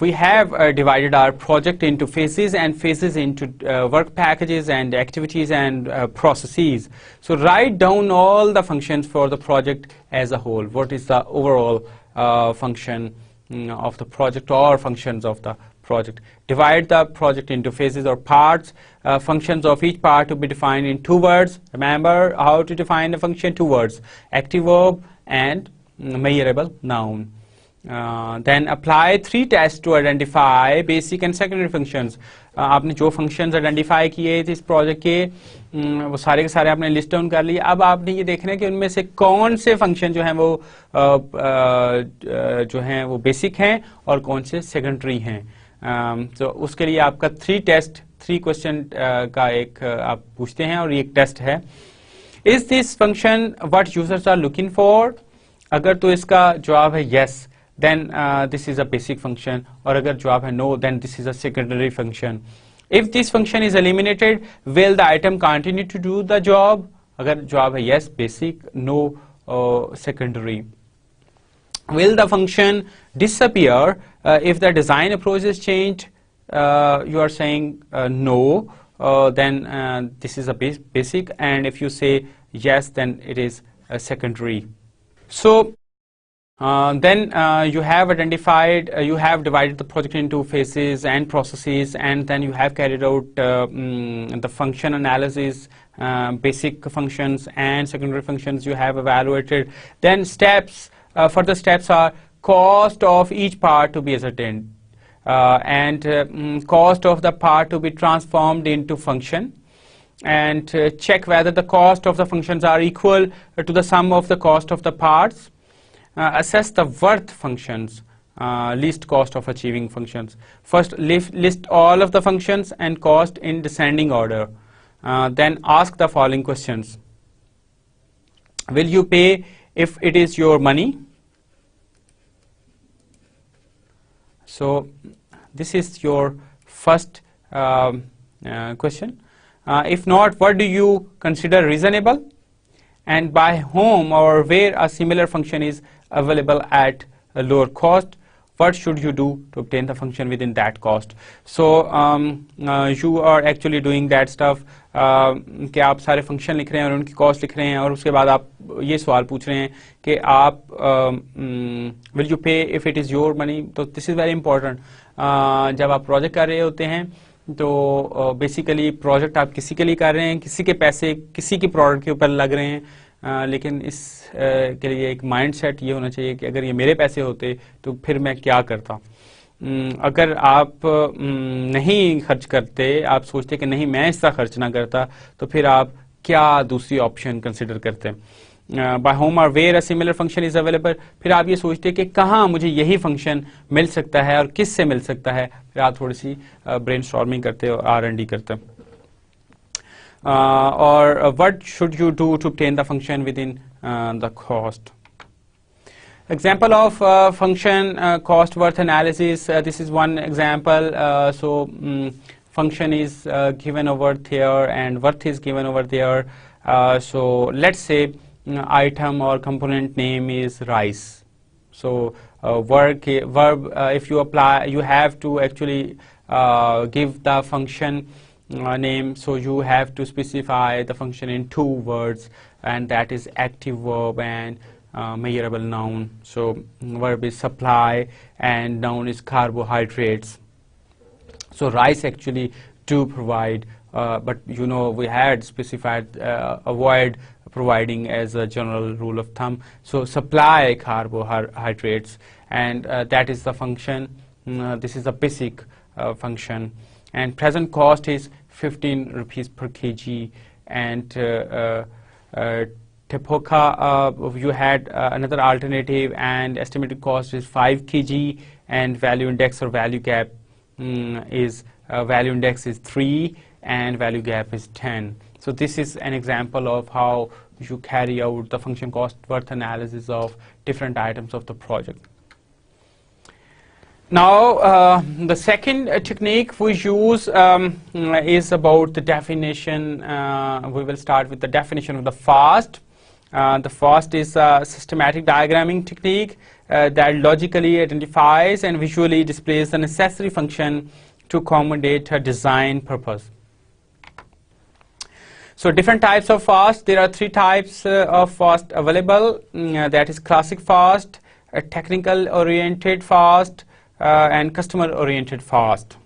we have divided our project into phases and phases into work packages and activities and processes. So write down all the functions for the project as a whole. What is the overall function of the project or functions of the project? Divide the project into phases or parts. Functions of each part to be defined in 2 words. Remember how to define a function: 2 words, active verb and measurable noun. Then apply 3 tests to identify basic and secondary functions. आपने जो functions identify किए थे इस project के वो सारे के सारे आपने list down कर लिए. अब आपने ये देखना है कि उनमें से कौन से function जो हैं वो basic हैं और कौन से secondary हैं. तो उसके लिए आपका 3 question का एक आप पूछते हैं और ये एक test है. Is this function what users are looking for? अगर तो इसका जवाब है yes, then this is a basic function, और अगर जवाब है no, then this is a secondary function. If this function is eliminated, will the item continue to do the job? अगर जवाब है yes, basic, no, secondary. Will the function disappear if the design approach is changed? You are saying no, then this is a basic, and if you say yes, then it is a secondary. So then you have identified, you have divided the project into phases and processes, and then you have carried out the function analysis, basic functions and secondary functions you have evaluated. Then steps, further steps are cost of each part to be ascertained. and cost of the part to be transformed into function, and check whether the cost of the functions are equal to the sum of the cost of the parts. Assess the worth functions, least cost of achieving functions. First, list all of the functions and cost in descending order. Then ask the following questions. Will you pay if it is your money? So this is your first question. If not, what do you consider reasonable? And by whom or where a similar function is available at a lower cost, what should you do to obtain the function within that cost? So you are actually doing that stuff कि आप सारे function लिख रहे हैं और उनकी cost लिख रहे हैं, और उसके बाद आप ये सवाल पूछ रहे हैं कि आप विल यू पे if it is your money. तो दिस इज़ वेरी इंपॉर्टेंट. जब आप प्रोजेक्ट कर रहे होते हैं तो बेसिकली प्रोजेक्ट आप किसी के लिए कर रहे हैं, किसी के पैसे किसी की प्रोडक्ट के ऊपर लग रहे हैं, लेकिन इस के लिए एक माइंडसेट ये होना चाहिए कि अगर ये मेरे पैसे होते तो फिर मैं क्या करता. अगर आप नहीं खर्च करते, आप सोचते कि नहीं मैं इसका खर्च ना करता, तो फिर आप क्या दूसरी ऑप्शन कंसिडर करते हैं. बाय होम और where a similar function is available, फिर आप ये सोचते कि कहाँ मुझे यही फंक्शन मिल सकता है और किस से मिल सकता है. फिर आप थोड़ी सी ब्रेनस्टॉर्मिंग करते हो, R&D करते हैं. और what should you do to obtain the function within the cost. Example of function cost worth analysis. This is one example. Function is given over there and worth is given over there. So let's say item or component name is rice. So verb if you apply, you have to actually give the function name. So you have to specify the function in 2 words, and that is active verb and measurable noun. So verb is supply and noun is carbohydrates. So rice actually do provide, but you know we had specified avoid providing as a general rule of thumb. So supply carbohydrates, and that is the function. This is a basic function, and present cost is 15 rupees per kg, and Tepoka, you had another alternative, and estimated cost is 5 kg, and value index or value gap is value index is 3 and value gap is 10. So this is an example of how you carry out the function cost worth analysis of different items of the project. Now the second technique we use is about the definition. We will start with the definition of the FAST. The FAST is a systematic diagramming technique that logically identifies and visually displays the necessary function to accommodate a design purpose. So different types of FAST. There are 3 types of FAST available. That is classic FAST, a technical oriented FAST, and customer oriented FAST.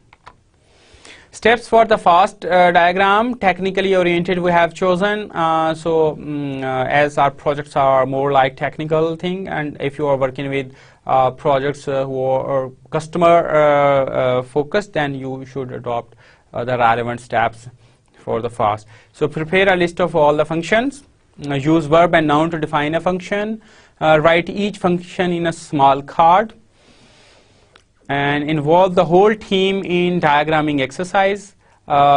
Steps for the FAST diagram. Technically oriented we have chosen, as our projects are more like technical thing, and if you are working with projects who are customer focused, then you should adopt the relevant steps for the FAST. So prepare a list of all the functions. Use verb and noun to define a function. Write each function in a small card, and involve the whole team in diagramming exercise.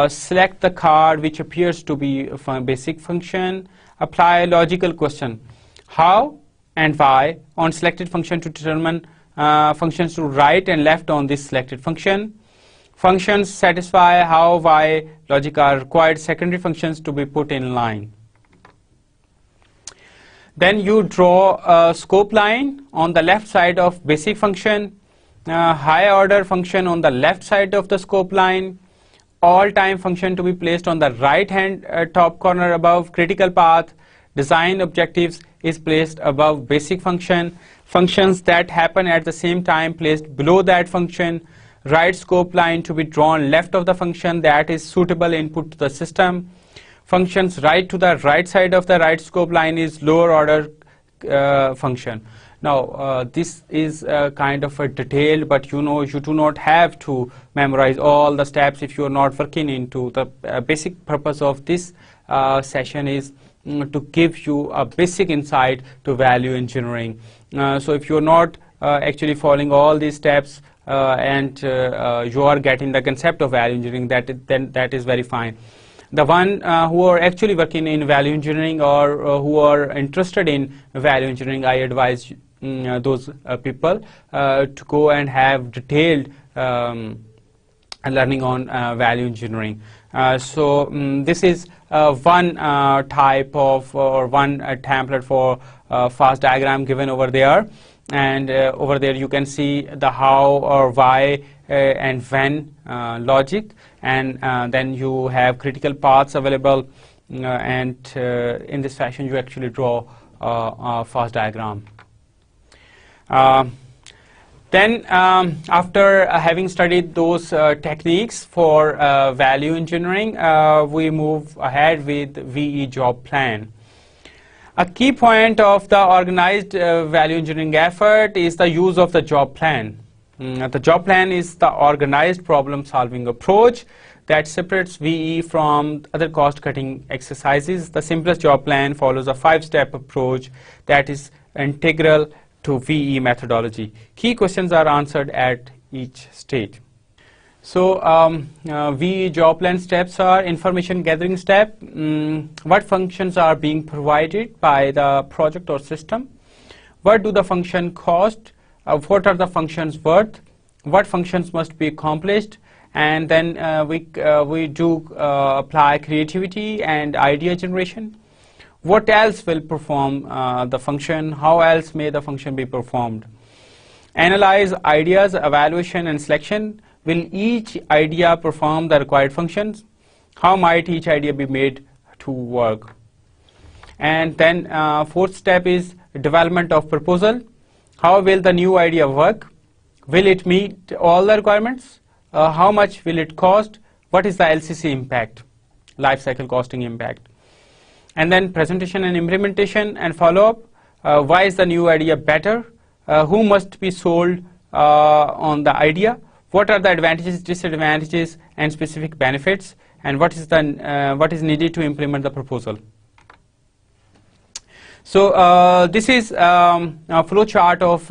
Select the card which appears to be a basic function. Apply a logical question, how and why, on selected function to determine functions to right and left on this selected function. Functions satisfy how, why logic are required secondary functions to be put in line. Then you draw a scope line on the left side of basic function, high order function on the left side of the scope line, all time function to be placed on the right hand top corner above critical path, design objectives is placed above basic function, functions that happen at the same time placed below that function, right scope line to be drawn left of the function that is suitable input to the system, functions right to the right side of the right scope line is lower order function. Now, this is kind of a detailed, but you do not have to memorize all the steps if you are not working into. The basic purpose of this session is to give you a basic insight to value engineering. So if you're not actually following all these steps and you are getting the concept of value engineering, then that is very fine. The one who are actually working in value engineering or who are interested in value engineering, I advise those people to go and have detailed learning on value engineering. This is one type of or one template for fast diagram given over there, and over there you can see the how or why and when logic, and then you have critical paths available, and in this fashion you actually draw a fast diagram. Then after having studied those techniques for value engineering, we move ahead with VE job plan. A key point of the organized value engineering effort is the use of the job plan. The job plan is the organized problem solving approach that separates VE from other cost cutting exercises. The simplest job plan follows a 5-step approach that is integral to VE methodology. Key questions are answered at each stage. So VE job plan steps are: information gathering step, what functions are being provided by the project or system, what do the function cost, what are the functions worth, what functions must be accomplished, and then we do apply creativity and idea generation. What else will perform the function? How else may the function be performed? Analyze ideas, evaluation and selection. Will each idea perform the required functions? How might each idea be made to work? And then 4th step is development of proposal. How will the new idea work? Will it meet all the requirements? How much will it cost? What is the LCC impact, life cycle costing impact? And then presentation and implementation and follow-up. Why is the new idea better? Who must be sold on the idea? What are the advantages, disadvantages, and specific benefits? And what is needed to implement the proposal? So this is a flow chart of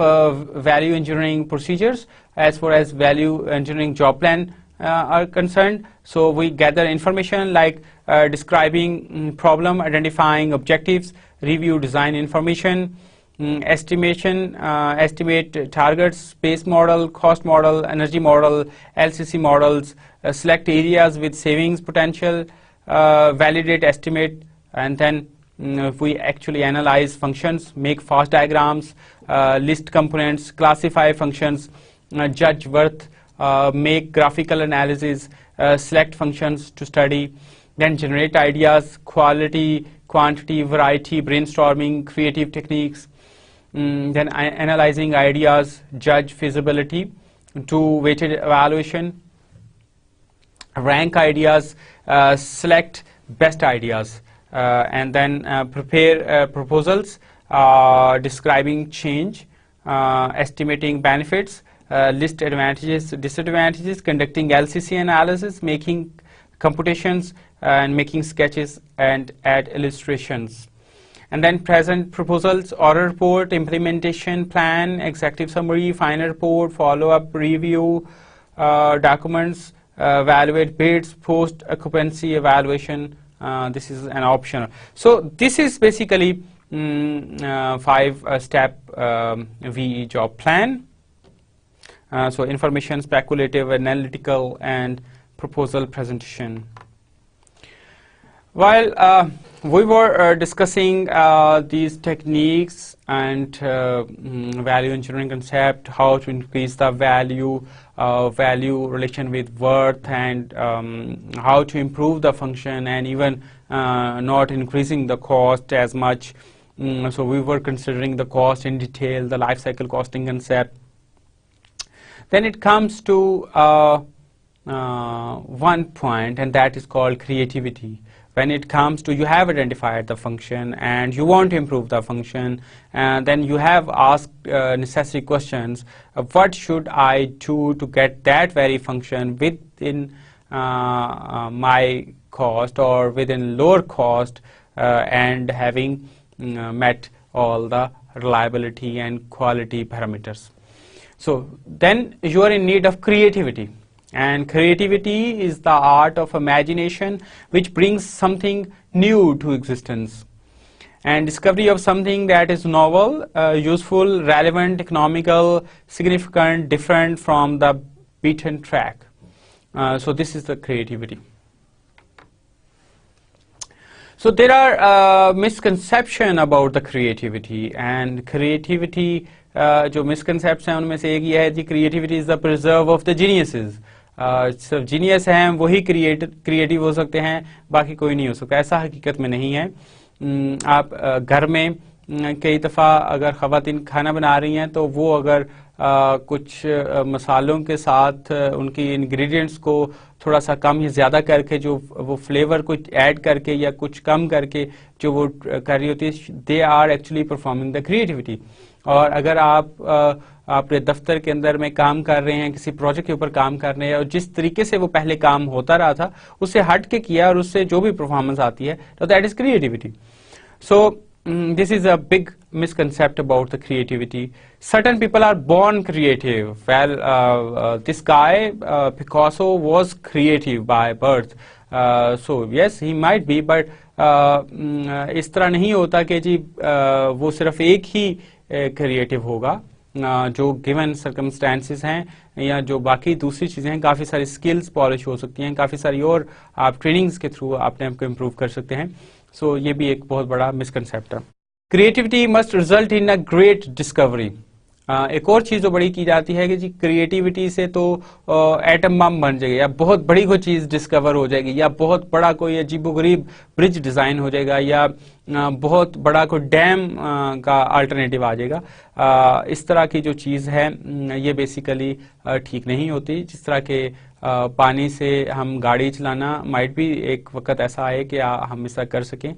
value engineering procedures as far as value engineering job plan are concerned. So we gather information like describing problem, identifying objectives, review design information, estimate targets, space model, cost model, energy model, LCC models, select areas with savings potential, validate estimate, and then if we actually analyze functions, make fast diagrams, list components, classify functions, judge worth, make graphical analysis, select functions to study, then generate ideas, quality, quantity, variety, brainstorming, creative techniques, then analyzing ideas, judge feasibility, do weighted evaluation, rank ideas, select best ideas, and then prepare proposals, describing change, estimating benefits, list advantages, disadvantages, conducting LCC analysis, making computations, and making sketches and add illustrations. And then present proposals, order report, implementation plan, executive summary, final report, follow-up, review, documents, evaluate bids, post occupancy evaluation. This is an optional. So this is basically 5-step VE job plan. So information, speculative, analytical, and proposal presentation. While we were discussing these techniques and value engineering concept, how to increase the value relation with worth, and how to improve the function, and even not increasing the cost as much. So we were considering the cost in detail, the life cycle costing concept. Then it comes to one point, and that is called creativity. when it comes to, you have identified the function and you want to improve the function, and then you have asked necessary questions, what should I do to get that very function within my cost or within lower cost, and having met all the reliability and quality parameters. So then you are in need of creativity. And creativity is the art of imagination which brings something new to existence, and discovery of something that is novel, useful, relevant, economical, significant, different from the beaten track. So this is the creativity. So there are misconceptions about the creativity, and creativity जो misconceptions हैं उनमें से एक ये है कि creativity is the preserve of the geniuses. सिर्फ genius हैं वही क्रिएटिव हो सकते हैं, बाकी कोई नहीं हो सकता. ऐसा हकीकत में नहीं है. आप घर में कई दफ़ा अगर ख़वातीन खाना बना रही हैं तो वो अगर कुछ मसालों के साथ उनकी इंग्रेडिएंट्स को थोड़ा सा कम या ज़्यादा करके जो वो फ्लेवर कुछ ऐड करके या कुछ कम करके जो वो कर रही होती है, they are actually performing the creativity. और अगर आप अपने दफ्तर के अंदर में काम कर रहे हैं, किसी प्रोजेक्ट के ऊपर काम कर रहे हैं और जिस तरीके से वो पहले काम होता रहा था उससे हट के किया और उससे जो भी परफॉर्मेंस आती है, तो that is creativity. So this is a big misconception about the creativity. Certain people are born creative. Well, this guy, Picasso, was creative by birth. So yes, he might be, but इस तरह नहीं होता कि जी वो सिर्फ एक ही creative होगा. जो गिवन सर्कमस्टेंसेस हैं या जो बाकी दूसरी चीज़ें हैं, काफ़ी सारी स्किल्स पॉलिश हो सकती हैं, काफ़ी सारी और आप ट्रेनिंग्स के थ्रू अपने आप को इम्प्रूव कर सकते हैं. सो ये भी एक बहुत बड़ा मिसकंसेप्ट है. Creativity must result in a great discovery. एक और चीज़ जो बड़ी की जाती है कि जी क्रिएटिविटी से तो एटम बम बन जाएगी, या बहुत बड़ी कोई चीज़ डिस्कवर हो जाएगी, या बहुत बड़ा कोई अजीबोगरीब ब्रिज डिज़ाइन हो जाएगा, या बहुत बड़ा कोई डैम का अल्टरनेटिव आ जाएगा. इस तरह की जो चीज़ है ये बेसिकली ठीक नहीं होती. जिस तरह के पानी से हम गाड़ी चलाना माइट भी एक वक्त ऐसा आए कि हम ऐसा कर सकें,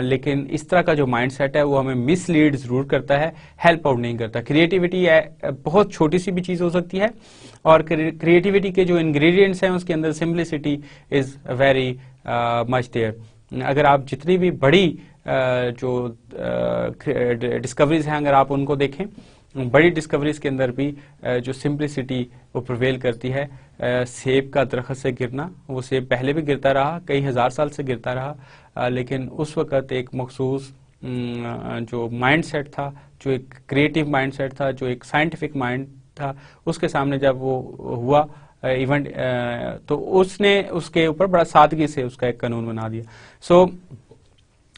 लेकिन इस तरह का जो माइंड सेट है वो हमें मिसलीड ज़रूर करता है, हेल्प आउट नहीं करता. क्रिएटिविटी बहुत छोटी सी भी चीज़ हो सकती है, और क्रिएटिविटी के जो इंग्रेडिएंट्स हैं उसके अंदर simplicity is very much there. अगर आप जितनी भी बड़ी जो डिस्कवरीज हैं अगर आप उनको देखें, बड़ी डिस्कवरीज के अंदर भी जो सिंप्लिसिटी वो प्रिवेल करती है. सेब का दरख्त से गिरना, वो सेब पहले भी गिरता रहा, कई हज़ार साल से गिरता रहा, लेकिन उस वक़्त एक मखसूस जो माइंड सेट था, जो एक क्रिएटिव माइंड सेट था, जो एक साइंटिफिक माइंड था, उसके सामने जब वो हुआ इवेंट, तो उसने उसके ऊपर बड़ा सादगी से उसका एक कानून बना दिया. सो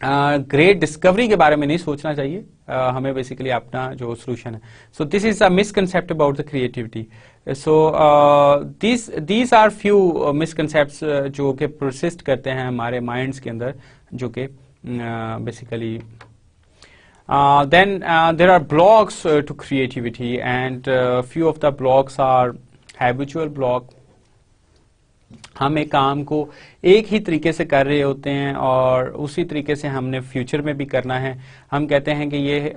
ग्रेट डिस्कवरी के बारे में नहीं सोचना चाहिए, हमें बेसिकली अपना जो सोल्यूशन है. So this is a misconcept about the creativity. So these are few misconcepts जो कि परसिस्ट करते हैं हमारे माइंड्स के अंदर, जो कि basically then there are blocks to creativity, and few of the blocks are habitual block. हम एक काम को एक ही तरीके से कर रहे होते हैं और उसी तरीके से हमने फ्यूचर में भी करना है. हम कहते हैं कि ये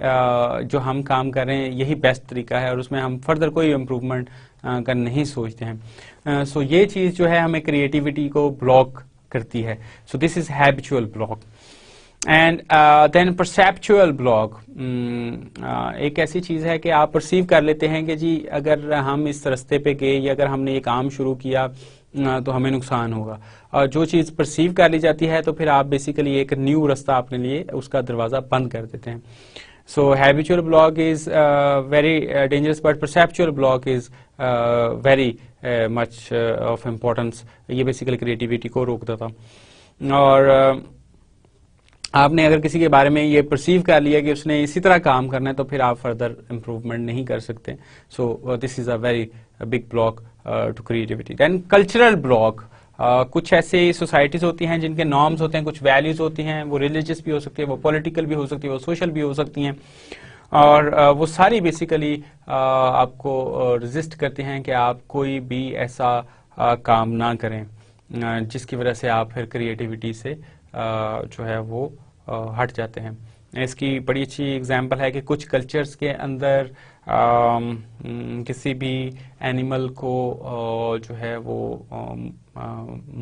जो हम काम कर रहे हैं यही बेस्ट तरीका है और उसमें हम फर्दर कोई इम्प्रूवमेंट का नहीं सोचते हैं. सो ये चीज़ जो है हमें क्रिएटिविटी को ब्लॉक करती है. So this is habitual block. And then perceptual block एक ऐसी चीज़ है कि आप परसीव कर लेते हैं कि जी अगर हम इस रास्ते पे गए या अगर हमने ये काम शुरू किया तो हमें नुकसान होगा, और जो चीज़ परसीव कर ली जाती है तो फिर आप बेसिकली एक न्यू रास्ता अपने लिए उसका दरवाज़ा बंद कर देते हैं. So habitual block is very dangerous, but perceptual block is very much of importance. ये बेसिकली क्रिएटिविटी को रोक देता. और आपने अगर किसी के बारे में ये परसीव कर लिया कि उसने इसी तरह काम करना है तो फिर आप फर्दर इम्प्रूवमेंट नहीं कर सकते. So this is a very big block to creativity. Then cultural block. कुछ ऐसे सोसाइटीज़ होती हैं जिनके नॉर्म्स होते हैं, कुछ वैल्यूज़ होती हैं, वो रिलीजियस भी हो सकती है, वो पॉलिटिकल भी हो सकती है, वो सोशल भी हो सकती हैं, और वो सारी बेसिकली आपको रेजिस्ट करते हैं कि आप कोई भी ऐसा काम ना करें जिसकी वजह से आप फिर क्रिएटिविटी से جو ہے وہ ہٹ جاتے ہیں. اس کی بڑی اچھی ایگزامپل ہے کہ کچھ کلچرز کے اندر کسی بھی اینیمل کو جو ہے وہ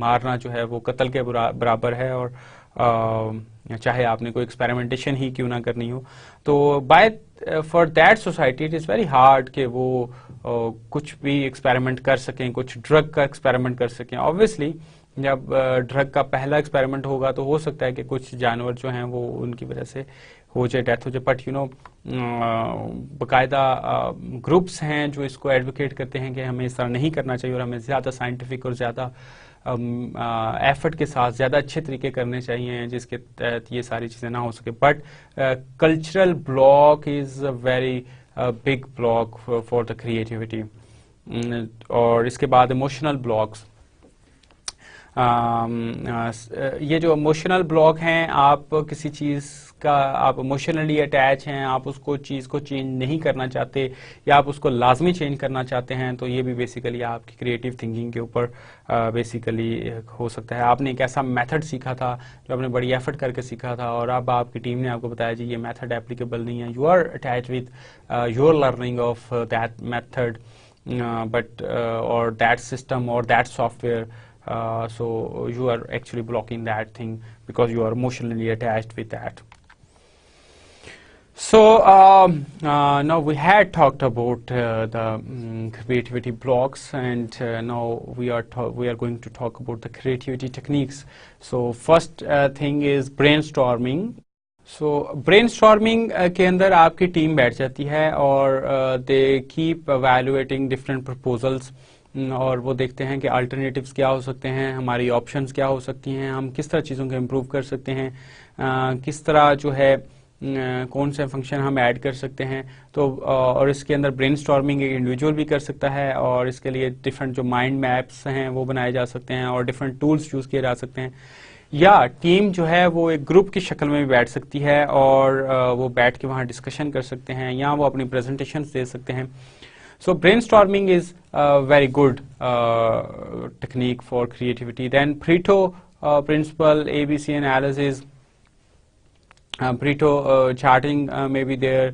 مارنا جو ہے وہ قتل کے برابر ہے, اور چاہے آپ نے کوئی ایکسپیریمنٹیشن ہی کیوں نہ کرنی ہو. تو for that society it is very hard کہ وہ کچھ بھی ایکسپیریمنٹ کر سکیں, کچھ ڈرگ کا ایکسپیریمنٹ کر سکیں. آبویسلی جب ڈرگ کا پہلا ایکسپیریمنٹ ہوگا تو ہو سکتا ہے کہ کچھ جانور جو ہیں وہ ان کی وجہ سے ہو جائے, ڈیتھ ہو جائے, بٹ باقاعدہ گروپس ہیں جو اس کو ایڈوکیٹ کرتے ہیں کہ ہمیں اس طرح نہیں کرنا چاہیے, اور ہمیں زیادہ سائنٹیفک اور زیادہ ایفرٹ کے ساتھ زیادہ اچھے طریقے کرنے چاہیے جس کے تحت یہ ساری چیزیں نہ ہو سکے. But cultural block is a very big block for the creativity. اور اس کے بعد ایموشنل بلاکس. یہ جو ایموشنل بلاک ہیں, آپ کسی چیز کا آپ ایموشنلی اٹیچ ہیں, آپ اس کو چیز کو چینج نہیں کرنا چاہتے یا آپ اس کو لازمی چینج کرنا چاہتے ہیں, تو یہ بھی بیسیکلی آپ کی کریٹیو تھنکنگ کے اوپر بیسیکلی ہو سکتا ہے. آپ نے ایک ایسا میتھڈ سیکھا تھا جو آپ نے بڑی ایفرٹ کر کے سیکھا تھا, اور اب آپ کی ٹیم نے آپ کو بتایا جی یہ میتھڈ اپلیکیبل نہیں ہے. You are attach with your learning of that method but اور دیٹ سسٹم اور that software. So you are actually blocking that thing because you are emotionally attached with that. So now we had talked about the creativity blocks, and now we are going to talk about the creativity techniques. So first thing is brainstorming. So brainstorming کے اندر آپ کی team بیٹھ جاتی ہے اور they keep evaluating different proposals, اور وہ دیکھتے ہیں کہ الٹرنیٹیوز کیا ہو سکتے ہیں, ہماری آپشنز کیا ہو سکتی ہیں, ہم کس طرح چیزوں کو امپروو کر سکتے ہیں, کس طرح جو ہے کون سے فنکشن ہم ایڈ کر سکتے ہیں. تو اور اس کے اندر برین اسٹارمنگ ایک انڈیویجول بھی کر سکتا ہے, اور اس کے لیے ڈفرینٹ جو مائنڈ میپس ہیں وہ بنائے جا سکتے ہیں, اور ڈفرینٹ ٹولس یوز کیے جا سکتے ہیں. یا ٹیم جو ہے وہ ایک گروپ کی شکل میں بھی بیٹھ سکتی ہے, اور وہ بیٹھ کے وہاں ڈسکشن کر سکتے ہیں, یا وہ اپنی پریزنٹیشنز دے سکتے ہیں. So brainstorming is a very good technique for creativity. Then Pareto principle, ABC analysis, Pareto charting may be there.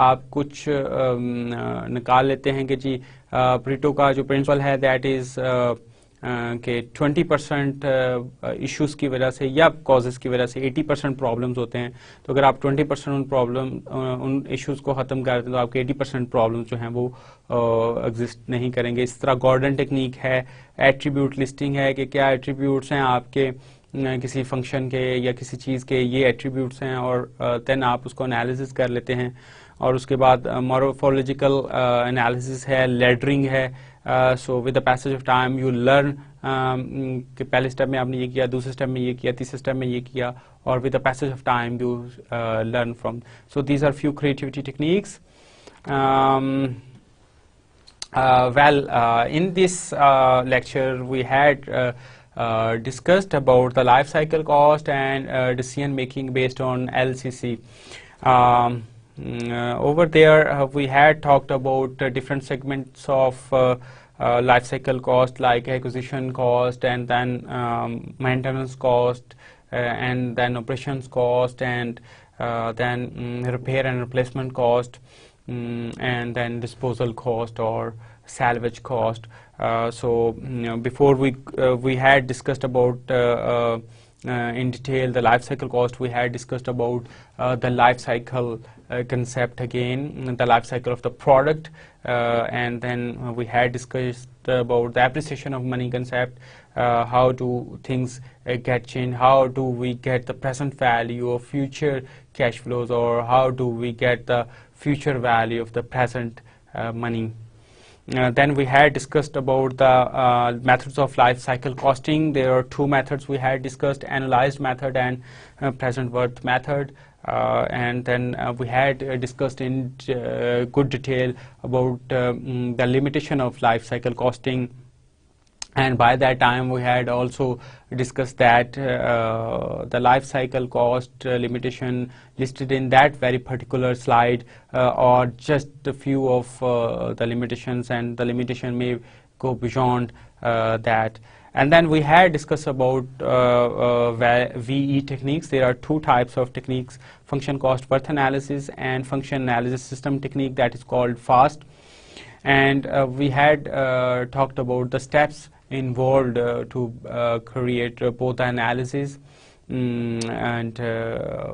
آپ کچھ نکال لیتے ہیں کہ جی Pareto کا جو پرنسپل ہے دیٹ از کہ 20% ایشوز کی وجہ سے یا کازز کی وجہ سے 80% پرابلمز ہوتے ہیں. تو اگر آپ 20% ان ایشوز کو ختم کر دیں تو آپ کے 80% پرابلمز جو ہیں وہ ایگزسٹ نہیں کریں گے. اس طرح گارڈن ٹیکنیک ہے, ایٹریبیوٹ لسٹنگ ہے کہ کیا ایٹریبیوٹس ہیں آپ کے کسی فنکشن کے یا کسی چیز کے, یہ ایٹریبیوٹس ہیں, اور دین آپ اس کو انالیسس کر لیتے ہیں. اور اس کے بعد مورفولوجیکل انالیسس ہے, لیڈرنگ ہے. So with the passage of time you learn کہ پہلے اسٹیپ میں آپ نے یہ کیا, دوسرے اسٹیپ میں یہ کیا, تیسرے اسٹیپ میں یہ کیا, اور with the passage of time you learn from. So these are few creativity techniques. In this lecture we had discussed about the life cycle cost and decision making based on LCC. Over there we had talked about different segments of life cycle cost, like acquisition cost, and then maintenance cost, and then operations cost, and then repair and replacement cost, and then disposal cost or salvage cost. So before we had discussed about in detail the life cycle cost. We had discussed about the life cycle concept again, the life cycle of the product, and then we had discussed about the appreciation of money concept. How do things get changed? How do we get the present value of future cash flows, or how do we get the future value of the present money? Then we had discussed about the methods of life cycle costing. There are two methods we had discussed: annualized method and present worth method. And then we had discussed in good detail about the limitation of life cycle costing. And by that time we had also discussed that the life cycle cost limitation listed in that very particular slide or just a few of the limitations, and the limitation may go beyond that. And then we had discussed about VE techniques. There are two types of techniques: function cost worth analysis and function analysis system technique, that is called FAST. And we had talked about the steps involved to create both the analysis and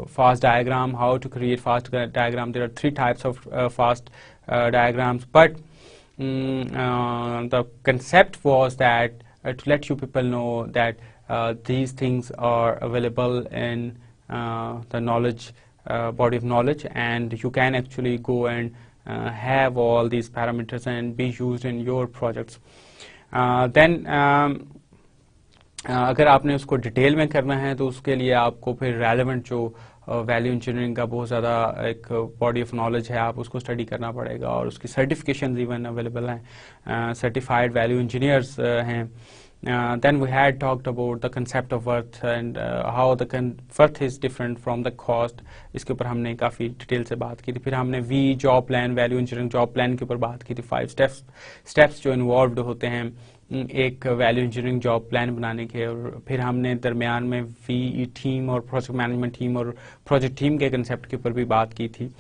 FAST diagram, how to create FAST diagram. There are three types of FAST diagrams, but the concept was that to let you people know that these things are available in the knowledge body of knowledge, and you can actually go and have all these parameters and be used in your projects. Then अगर आपने उसको detail में करना है तो उसके लिए आपको फिर रेलेवेंट जो वैल्यू इंजीनियरिंग का बहुत ज़्यादा एक बॉडी ऑफ नॉलेज है, आप उसको स्टडी करना पड़ेगा, और उसकी सर्टिफिकेशन इवन अवेलेबल हैं, सर्टिफाइड वैल्यू इंजीनियर्स हैं. Then we had talked about the concept of worth and how the worth is different from the cost. इसके ऊपर हमने काफ़ी डिटेल से बात की थी. फिर हमने V job plan, value engineering job plan के ऊपर बात की थी. 5 स्टेप्स जो इन्वॉल्व होते हैं एक वैल्यू इंजीनियरिंग जॉब प्लान बनाने के. और फिर हमने दरमियान में वी टीम और प्रोजेक्ट मैनेजमेंट टीम और प्रोजेक्ट टीम के कंसेप्ट के ऊपर भी बात की थी.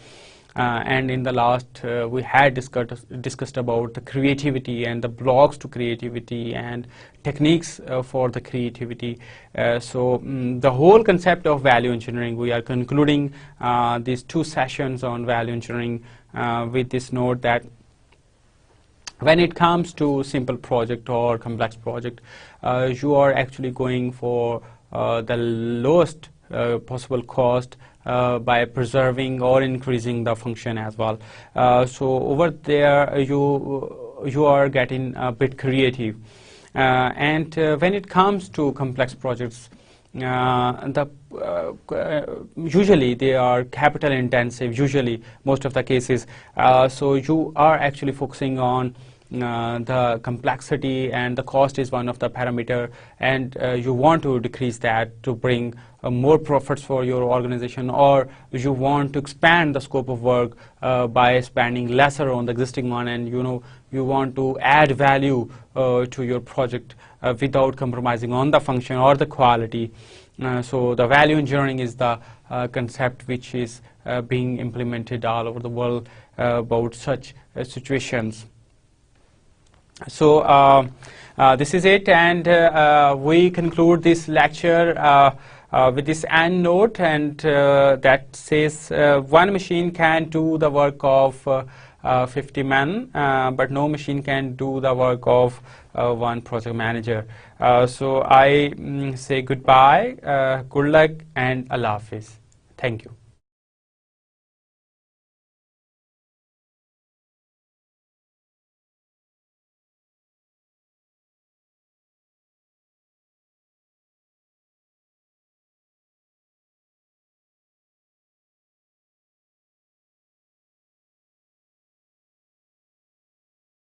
And in the last we had discussed about the creativity and the blocks to creativity and techniques for the creativity. So the whole concept of value engineering, we are concluding these 2 sessions on value engineering with this note that when it comes to simple project or complex project, you are actually going for the lowest possible cost by preserving or increasing the function as well. So over there you are getting a bit creative, and when it comes to complex projects, usually they are capital intensive, usually most of the cases. So you are actually focusing on the complexity, and the cost is one of the parameter, and you want to decrease that to bring more profits for your organization, or you want to expand the scope of work by spending lesser on the existing one, and you want to add value to your project without compromising on the function or the quality. So the value engineering is the concept which is being implemented all over the world about such situations. So this is it, and we conclude this lecture with this end note, and that says one machine can do the work of 50 men, but no machine can do the work of one project manager. So I say goodbye, good luck, and Allah Hafiz. Thank you.